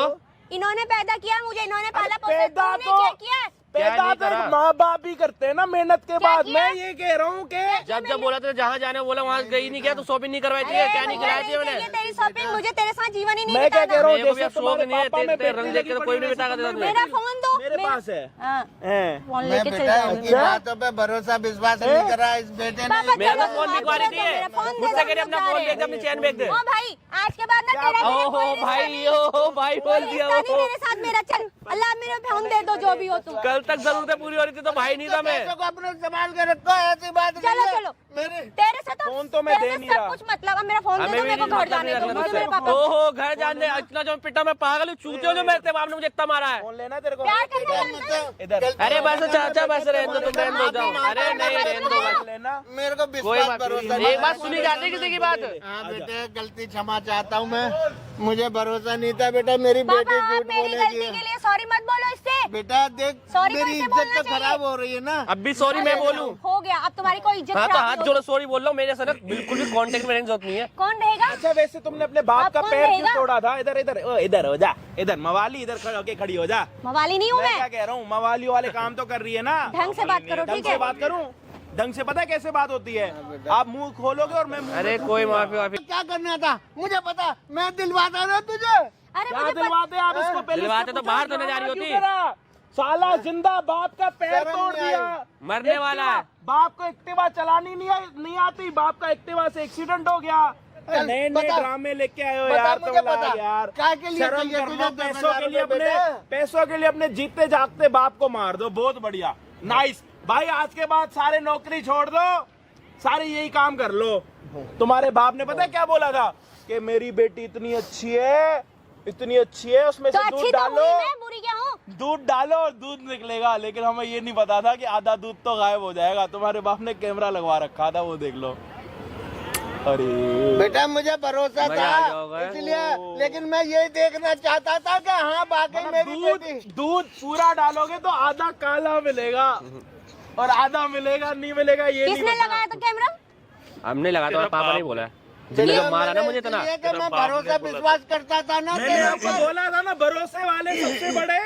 इन्होंने पैदा किया, मुझे इन्होंने पाला पोसा, पैदा तुमने तो- क्या किया? क्या पैदा नहीं तो करा? माँ बाप ही करते हैं ना मेहनत के बाद। किया? मैं ये कह रहा हूँ कि जब जब बोला तो जहाँ जाने बोला वहाँ गई नहीं, क्या तो शॉपिंग नहीं करवाई थी, क्या नहीं खिलाई थी ये उन्हें? तेरी शॉपिंग, मुझे तेरे साथ जीवन ही नहीं मैं क्या बिताना। कह रहा हूँ, मेरे को भी जैसे अब शौक तुम्हारे नहीं है, पापा में तेरे बेटी रंग देख के लगी तो कोई पड़ी नहीं बिता वैसे कर तुम्हें मेरा फोन दो। मेरे पास है। हाँ, हैं। फोन मैं लेके चल बेटा जाऊंगी। इनकी बातों पे भरोसा विश्वास नहीं करा इस बेटे ने। पापा मेरा चलो, तो फोन बिकवा रही थी मेरा फोन दे मुझसे दो, कह रही अपना हम जा फोन रहे देख दे, अपनी चैन बेच दे। हैं। ओ भाई आज के बाद ना तेरा मेरा ओहो कोई रिश्ता भाई, नहीं। ओहो भाई बोल कोई दिया रिश्ता नहीं वो। मेरे साथ मेरा। चल अल्लाह मेरा फोन दे दो, जो भी हो तुम। कल तक जरूरतें पूरी हो रही थी तो भाई नहीं था मैं। पैसों को अपने संभाल के रखो, ऐसी बात नहीं चलो है। चलो मेरे तेरे से तो फोन तो मैं तेरे दे से नहीं सब रहा। कुछ मतलब। अब मेरा फोन दे हमें दो, भी मेरे को नहीं घर मतलब जाने नहीं दो, रखना मुझे मेरे तुझसे। पापा ओहो घर जाने इतना जो पिटा मैं पागल हूँ, चूतियों जो मेरे बाप ने मुझे इतना मारा है। फोन लेना तेरे को? प्यार करना जानता है। इधर अरे बस चाचा बस रहने दो, तुम रहने दो जाओ। अरे नहीं रहने दो बस। लेना। मेरे को कोई विश्वास बात भरोसा नहीं, एक बात सुनी जाती है किसी की बात। हाँ बेटे गलती क्षमा चाहता हूँ मैं, मुझे भरोसा नहीं था बेटा मेरी पापा बेटी आप झूठ मेरी बोलेगी। गलती के लिए सॉरी मत बोलो इससे। बेटा देख Sorry मेरी कैसे इज्जत बोलना तो चाहिए? खराब हो रही है ना। अब भी सॉरी मैं बोलूं? हो गया, अब तुम्हारी कोई इज्जत हाँ तो खराब हाथ नहीं जोड़ो होगी। सॉरी बोल रहा हूँ, मेरे से ना बिल्कुल भी कांटेक्ट में रहने की जरूरत नहीं है। कौन रहेगा? अच्छा वैसे तुमने अपने बाप आप का कौन पैर क्यों रहेगा? तोड़ा था? इधर इधर इधर हो जा, इधर मवाली, इधर होके खड़ी हो जा। मवाली नहीं हूँ मैं क्या मैं। कह रहा हूँ, मवाली वाले काम तो कर रही है ना। ढंग से बात करो, ढंग ठीक से है? बात करूं? ढंग से पता है कैसे बात होती है? आप मुंह खोलोगे और मैं मुंह अरे में कोई थूकूंगा। माफी वाफी क्या करना था मुझे पता, मैं दिलवाता ना तुझे। अरे क्या मुझे दिलवाते आप इसको? पहले दिलवाते इससे तो बाहर पूछो, तो नहीं जा रही क्यों होती। करा? साला जिंदा बाप का पैर शर्म तोड़ नहीं दिया। आई। मरने वाला है। बाप को एक्टिवा चलानी नहीं आती, बाप का एक्टिवा से एक्सीडेंट हो गया। चल, नए नए बता। ड्रामे लेके आए हो बता, यार मुझे तुम बता। लोग यार। काय के लिए शर्म चाहिए कर तुझे लो, 10,000 पैसों के लिए अपने जीते जागते बाप को मार दो। बहुत बढ़िया, नाइस भाई। आज के बाद सारे नौकरी छोड़ दो, सारे यही काम कर लो। तुम्हारे बाप ने पता है क्या बोला था? कि मेरी बेटी इतनी अच्छी है, इतनी अच्छी है, उसमें तो से अच्छी दूध तो डालो, हुई, मैं बुरी क्या हूँ? दूध डालो और दूध निकलेगा। लेकिन हमें ये नहीं पता था कि आधा दूध तो गायब हो जाएगा। तुम्हारे बाप ने कैमरा लगवा रखा था, वो देख लो। अरे बेटा मुझे भरोसा मजा आ था जाओगा। इसलिए, लेकिन मैं ये देखना चाहता था कि हाँ वाकई मेरी बेटी। दूध पूरा डालोगे तो आधा काला मिलेगा और आधा मिलेगा नहीं मिलेगा ये नहीं किसने पता। लगाया था कैमरा? हमने लगा था, पापा नहीं बोला है। जिसने इसलिए तो मारा ना मैंने- मुझे इतना। इसलिए कि मैं भरोसा विश्वास करता था ना मैंने आपको बोला था ना, भरोसे वाले सबसे बड़े।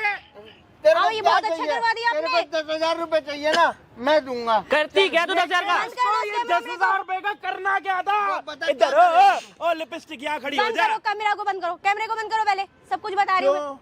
तेरे हाँ, को ये क्या बहुत अच्छा चाहिए? करवा दिया तेरे आपने। को 10,000 रुपए चाहिए ना, मैं दूंगा। करती क्या तू 10,000 का? बंद करो ये उसके मम्मी को। 10,000 रुपए का करना क्या था? वो बता इधर क्या ओ लिपस्टिक यहाँ खड़ी हो बंद जा। करो कैमरा को, बंद करो कैमरे को, बंद करो पहले, सब कुछ बता रही हूँ मैं।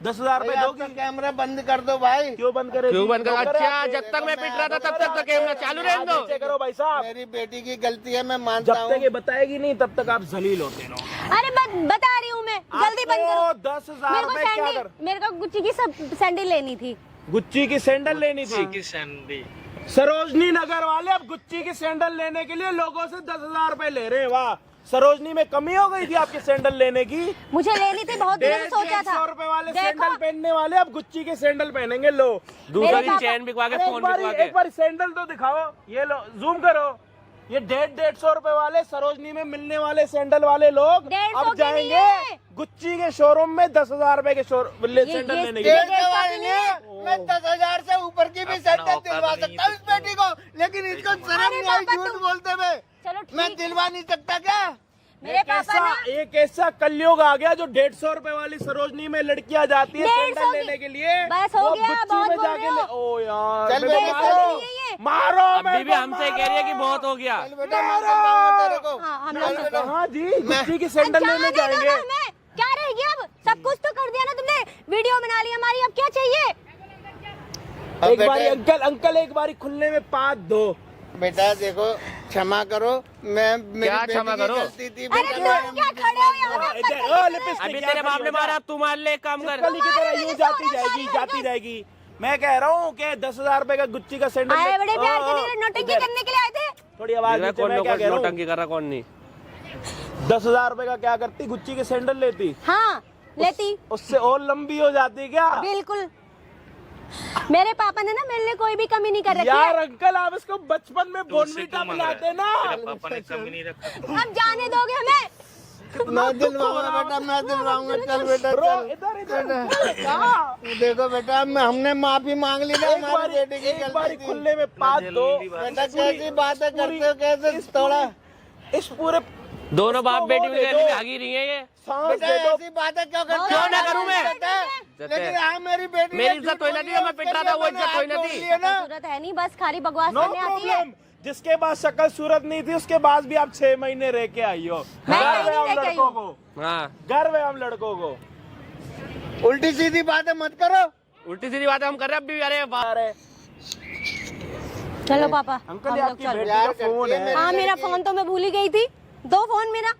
10,000 रुपए भाई, दोगी? आपका कैमरा बंद कर दो भाई। क्यों बंद करे? क्यों बंद कर? क्यों करे? अच्छा जब तक मैं पिट रहा था तब तक तो कैमरा चालू रहने दो। नीचे करो भाई साहब। मेरी बेटी की गलती है, मैं मानता जब तक हूँ। ये बताएगी नहीं तब तक आप जलील होते रहो। अरे बता रही हूँ मैं, जल्दी बंद करो। 10,000 मेरे को रुपए क्या कर? मेरे को गुच्ची की सब सैंडल लेनी थी। गुच्ची की सैंडल लेनी थी। सरोजनी नगर वाले अब गुच्ची की सैंडल लेने के लिए लोगों से 10,000 रुपए ले रहे हैं। वाह, सरोजनी में कमी हो गई थी आपकी सैंडल लेने की। मुझे लेनी थी, बहुत दिनों से सोचा था। 150 रुपए वाले देखो, सैंडल पहनने वाले अब गुच्ची के सैंडल पहनेंगे। लो दूसरा मेरे दिन पापा- चैन बिकवा के अरे फोन बिकवा के। एक बार सैंडल तो दिखाओ। ये लो, जूम करो। ये 150 रुपए वाले सरोजनी में मिलने वाले सैंडल वाले लोग 150 अब के नहीं जाएंगे है। गुच्ची के शोरूम में 10,000 रुपए के सैंडल लेने के लिए। 1,500 नहीं, मैं 10,000 से ऊपर की भी सैंडल दिलवा सकता हूँ इस बेटी को, लेकिन इसको शर्म अरे नहीं आई पापा, झूठ तुम- बोलते हुए। चलो मैं ठीक, दिलवा नहीं सकता क्या? मेरे पापा ना एक ऐसा कलयुग आ गया जो 150 रुपए वाली सरोजनी में लड़कियां जाती है 150 सैंडल लेने के लिए। बस हो वो गया, गुच्ची बहुत में बोल जाके रहे हो। ओ यार चल बेटा, बेटा, मारो, नहीं है ये। मारो अभी भी हमसे कह रही है कि बहुत हो गया। चल बेटा, मैं समझाऊंगा तेरे को। हाँ, हम चल लोग बेटा। हाँ जी, गुच्ची की सैंडल क्या लेने देगा जाएंगे। हमें? क्या रहेगी अब? सब कुछ तो कर दिया ना तुमने, वीडियो बना ली हमारी, अब क्या चाहिए? अब एक बारी बेटे- अंकल एक बारी खुलने में पाद दो। बेटा देखो, क्षमा करो, मैं मेरी क्या बेटी क्षमा की करो? गलती थी अरे बेटा। तुम क्या खड़े हो यहाँ पे? इधर, लिपस्टिक अभी यहाँ तेरे बाप खड़ी ने हो जा। मारा, अब तू मार ले, एक काम कर। कली की तरह तुम्हारे यूं वजह से जाती हो रहा है जाएगी सारी जाती हरकत। जाएगी। मैं कह रहा हूँ कि 10,000 रुपए का गुच्ची का सैंडल आए बड़े प्यार के हाँ, लिए नोटंकी इधर। करने के लिए आए थे। थोड़ी आवाज नीचे, कौन मैं क्या कह रहा हूँ, नौटंकी कर रहा कौन नहीं। 10,000 रुपए का क्या करती? गुच्ची के सैंडल लेती, हाँ लेती, उससे और लंबी हो जाती क्या? बिल्कुल। मेरे पापा ने ना मेरे लिए कोई भी कमी नहीं कर रखी यार है। अंकल, आप इसको बचपन में बोनवीटा पिलाते ना। अब जाने दोगे हमें? मैं दिलवाऊंगा बेटा, मैं दिलवाऊंगा। चल बेटा, रो, चल। इधर कहाँ? देखो बेटा, हमने माफी मांग ली ना एक हमारी बेटी की बारी गलती थी। खुलने में पाद दो। बेटा कैसी बातें करते हो, कैसे थोड़ा इस पूरे दोनों बाप इसको बेटी वो में दे दो। भागी रही है ये। सांस बेटा दे दो। ऐसी बातें क्यों करते हो? क्यों ना करूं मैं? लेकिन हाँ मेरी बेटी मेरी ने इज्जत झूठ तो ही ना बोली थी, है, मैं उसके पिट रहा लिए था, वो मैंने इज्जत तो ही ना हाथ थी। जोड़ लिए ना। जरूरत है नहीं, बस खाली बकवास नो करने आती है। प्रॉब्लम। जिसके पास शक्ल सूरत नहीं थी उसके पास भी आप 6 महीने रह के आई हो। मैं गर्व कहीं है हम नहीं रह के आई लड़कों हूँ। को, हाँ, गर्व है हम लड़कों को। उल्टी सीधी बातें मत करो। उल्टी सीधी बातें हम कर रहे हैं अब भी। अरे बाप, अरे चलो पापा, अंकल, हम ये लोग आपकी चलो। बेटी प्यार का करती फोन है है। मेरी हाँ मेरा लड़की। फोन तो मैं भूल ही गई थी, 2 फोन मेरा।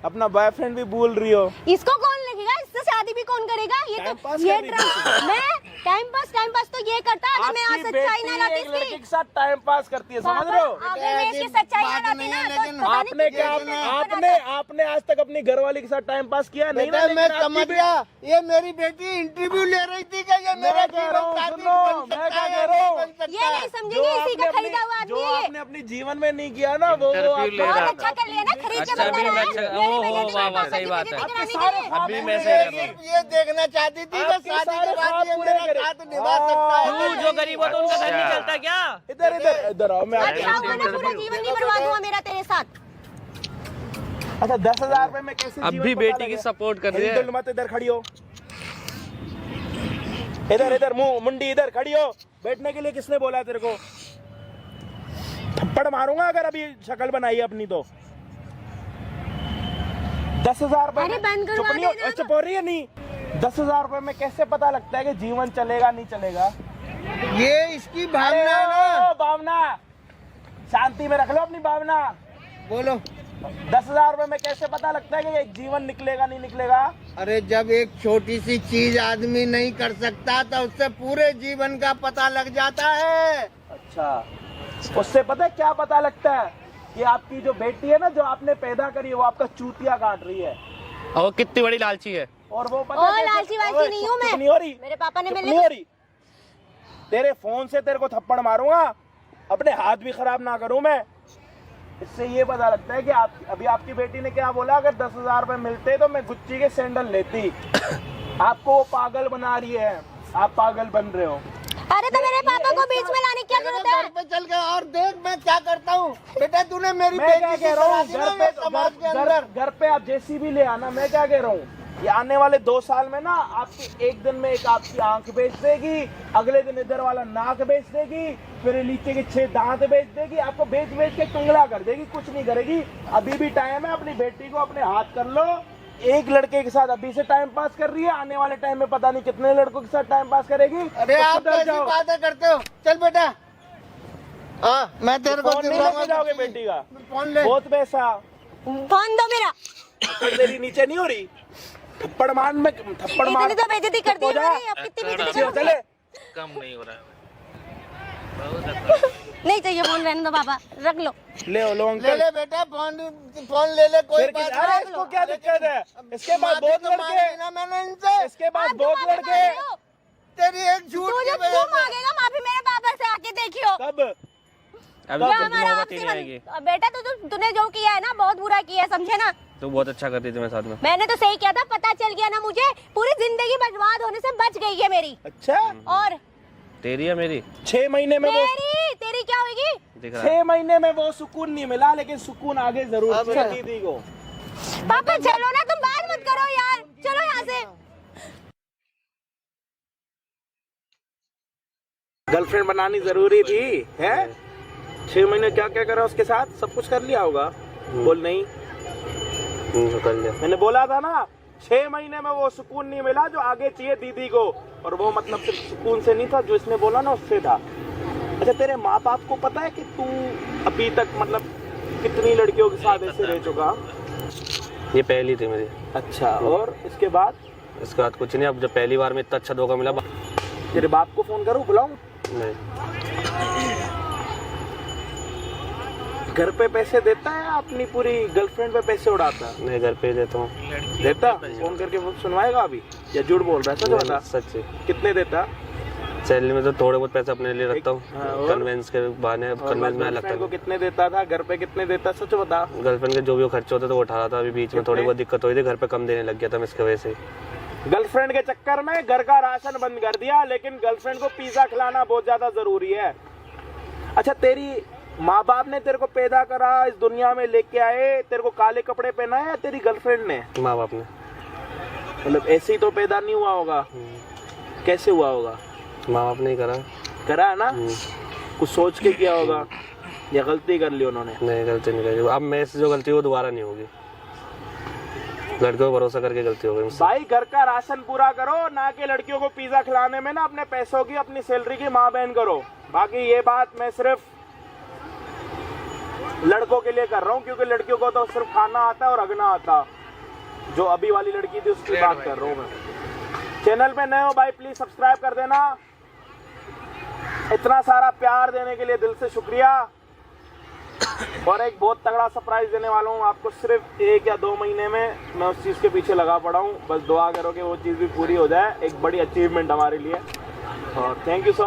अपना बॉयफ्रेंड भी भूल रही हो। इसको कौन लेगा? इससे शादी भी कौन करेगा? ये टाइम तो पास ये कर रही थी। मैं टाइम पास तो ये करता अगर मैं आज आपकी सच्चाई ना बेटी लाती एक लड़के इसकी। के साथ टाइम पास करती है, समझ रहे हो? पापा, अगर मैं इसकी सच्चाई ना बात लाती नहीं ना है, तो लेकिन पता नहीं आपने कितने क्या कितने आपने आज तक अपनी घरवाली के साथ टाइम पास किया नहीं ना? बेटा मैं लेकिन आपकी समझ बेटी- गया, ये मेरी बेटी इंटरव्यू ले रही थी कि ये मेरा मैं कह रहा हूँ, जीवन साथी सुनो, बन मैं सकता क्या है कह या रहा नहीं हूँ? बन सकता ये है। नहीं समझेंगे, इसी का खरीदा हुआ आदमी जो है ये। आपने अपनी जीवन में नहीं किया ना वो इंटरव्यू ले बहुत रहा अच्छा कर लिया ना, खरीद के अच्छा, बंदा अभी रहा है। अच्छा- मेरी ओह, वजह से वाह, मेरे वाह, पापा सही की बात वजह है। से करानी चाहिए। अभी मैं सही रहूं। ये देखना चाहती थी कि आपके शादी सारे के बाद ख्वाब ये पूरे मेरा करे। साथ निभा सकता है। तू जो गरीब हो तो उनका घर नहीं चलता क्या? इधर इधर इधर आओ, मैं अच्छा हुआ ना, पूरा जीवन नहीं बर्बाद हुआ मेरा तेरे साथ। अच्छा 10,000 रुपए में कैसे अब जीवन भी पता बेटी की लगे? सपोर्ट कर रही है। हिल मत, इधर खड़ी हो, इधर इधर मुंह मुंडी इधर खड़ी हो। बैठने के लिए किसने बोला तेरे को? थप्पड़ मारूंगा अगर अभी शक्ल बनाई है अपनी तो। 10,000 रुपए अरे बंद करवा चुप नहीं हो, देना तो। चुप हो रही है नहीं। 10,000 रुपए में कैसे पता लगता है कि जीवन चलेगा नहीं चलेगा? ये इसकी अरे भावना है ना। ओ, भावना शांति में रख लो अपनी भावना। बोलो। 10,000 रुपए में कैसे पता लगता है कि एक जीवन निकलेगा नहीं निकलेगा? अरे जब एक छोटी सी चीज आदमी नहीं कर सकता तो उससे पूरे जीवन का पता लग जाता है। अच्छा, उससे पता है क्या पता लगता है? कि आपकी जो बेटी है ना, जो आपने पैदा करी है, वो आपका चूतिया काट रही है। और वो कितनी बड़ी लालची है। और वो पता और है कैसे- लालची वालची ओए, नहीं हूँ मैं। चुप नहीं हो रही? मेरे पापा ने चुप मेरे नहीं हो रही? तेरे फोन से तेरे को थप्पड़ मारूंगा, अपने हाथ भी खराब ना करूं मैं। इससे ये पता लगता है कि आप अभी आपकी बेटी ने क्या बोला, अगर 10,000 रुपए मिलते तो मैं गुच्ची के सैंडल लेती। आपको वो पागल बना रही है, आप पागल बन रहे हो। अरे तो मेरे पापा को बीच में लाने की क्या मेरे जरूरत है? घर पे चल गए और देख मैं क्या करता हूँ। बेटा तूने मेरी मैं बेटी क्या की कह रहा हूँ, करा दी ना ये समाज के अंदर। घर पे आप जेसीबी ले आना। मैं क्या कह रहा हूँ, ये आने वाले 2 साल में ना आपकी एक दिन में एक आपकी आंख बेच देगी, अगले दिन इधर वाला नाक बेच देगी, फिर नीचे के 6 दांत बेच देगी, आपको बेच बेच के टुंगला कर देगी, कुछ नहीं करेगी। अभी भी टाइम है, अपनी बेटी को अपने हाथ कर लो। एक लड़के के साथ अभी से टाइम पास कर रही है, आने वाले टाइम में पता नहीं कितने लड़कों के साथ टाइम पास करेगी। अरे तो आप सुधर कैसी जाओ। बातें करते हो? चल बेटा। हाँ मैं तेरे को फोन नहीं दिलवाऊंगा लेके जाओगे कुछ बेटी का? नहीं। फोन ले। बहुत पैसा। फोन दो मेरा। थप्पड़ तेरी नीचे नहीं हो रही? थप्पड़ मार में थप्पड़ मार। इतनी तो बेइज्जती कर दी हो जा। हमारी, अब कितनी बेइज्जती अच्छी हो, करोगे? चले। कम नहीं हो रहा है। नहीं चाहिए फोन, रहने दो पापा, रख लो। ले लो ले अंकल। ले बेटा फोन ले ले कोई फिर बात किस- अरे नहीं। इसको क्या दिक्कत है? इसके पास माफी बहुत तो लड़के मांगी ना मैंने इनसे। इसके पास आप बहुत जो माफी लड़के मांग रहे हो, तेरी एक झूठ तू की जो वजह तू से। मांगेगा माफी मेरे पापा से आके देखियो। कब? अभी क्या तो हमारा मोहब्बत ही आपसी नहीं आएगी। बेटा तूने जो किया है ना, बहुत बुरा किया है, समझे ना? तू बहुत अच्छा करती थी मेरे साथ में। मैंने तो सही किया था, पता चल गया ना मुझे, पूरी जिंदगी बर्बाद होने से बच गई है मेरी। अच्छा, और तेरी है मेरी? 6 महीने में वो तेरी क्या होगी? दिख रहा है। 6 महीने में वो सुकून नहीं मिला, लेकिन सुकून आगे जरूर अब चाहिए दीदी को। पापा चलो ना, तुम बात मत करो यार, चलो यहाँ से। गर्लफ्रेंड बनानी जरूरी थी है? 6 महीने क्या क्या करा उसके साथ? सब कुछ कर लिया होगा। बोल नहीं, कर लिया। मैंने बोला था ना, 6 महीने में वो सुकून नहीं मिला जो आगे चाहिए दीदी को। और वो मतलब सिर्फ सुकून से नहीं था, जो इसने बोला ना उससे था। अच्छा, तेरे माँ बाप को पता है कि तू अभी तक मतलब कितनी लड़कियों के साथ ऐसे रह चुका? ये पहली थी मेरी। अच्छा, और इसके बाद? इसके बाद कुछ नहीं। अब जब पहली बार में इतना अच्छा धोखा मिला। तेरे बाप को फोन करूँ, बुलाऊं? नहीं। घर पे पैसे देता है, अपनी पूरी गर्लफ्रेंड पे पैसे उड़ाता है? नहीं, घर पे ही देता हूँ। देता? फोन करके वो सुनवाएगा अभी, या झूठ बोल रहा है? सच बता। सच है। कितने देता? सैलरी में तो थोड़े बहुत पैसे अपने लिए रखता हूँ। हाँ, और? कन्वेंस के बहाने कन्वेंस में लगता गर्लफ्रेंड को है। कितने देता था? घर पे कितने देता? सच बता। गर्लफ्रेंड के जो भी खर्चे होते थे वो उठा रहा था। अभी बीच में थोड़ी बहुत दिक्कत हुई थी, घर पे कम देने लग गया था मैं इसकी वजह से। गर्लफ्रेंड के चक्कर में घर का राशन बंद कर दिया, लेकिन गर्लफ्रेंड को पिज्जा खिलाना बहुत ज्यादा जरूरी है। अच्छा, तेरी माँ बाप ने तेरे को पैदा करा, इस दुनिया में लेके आए, तेरे को काले कपड़े पहनाए, या तेरी गर्लफ्रेंड ने? माँ बाप ने। मतलब ऐसे ही तो पैदा नहीं हुआ होगा, कैसे हुआ होगा? माँ बाप ने ही करा। करा है ना? कुछ सोच के किया होगा, या गलती कर ली उन्होंने? नहीं, गलती नहीं करी। अब मेरे से जो गलती वो दोबारा नहीं होगी। लड़कियों को भरोसा करके गलती हो गई मुझसे। भाई, घर का राशन पूरा करो, ना कि लड़कियों को पिज्जा खिलाने में ना अपने पैसों की, अपनी सैलरी की माँ बहन करो। बाकी ये बात मैं सिर्फ लड़कों के लिए कर रहा हूँ, क्योंकि लड़कियों को तो सिर्फ खाना आता है और अगना आता। जो अभी वाली लड़की थी उसकी बात कर रहा हूँ मैं। चैनल पे नए हो भाई, प्लीज सब्सक्राइब कर देना। इतना सारा प्यार देने के लिए दिल से शुक्रिया। और एक बहुत तगड़ा सरप्राइज देने वाला हूँ आपको, सिर्फ 1 या 2 महीने में मैं उस चीज़ के पीछे लगा पड़ा हूँ। बस दुआ करो कि वो चीज़ भी पूरी हो जाए, एक बड़ी अचीवमेंट हमारे लिए। और थैंक यू सो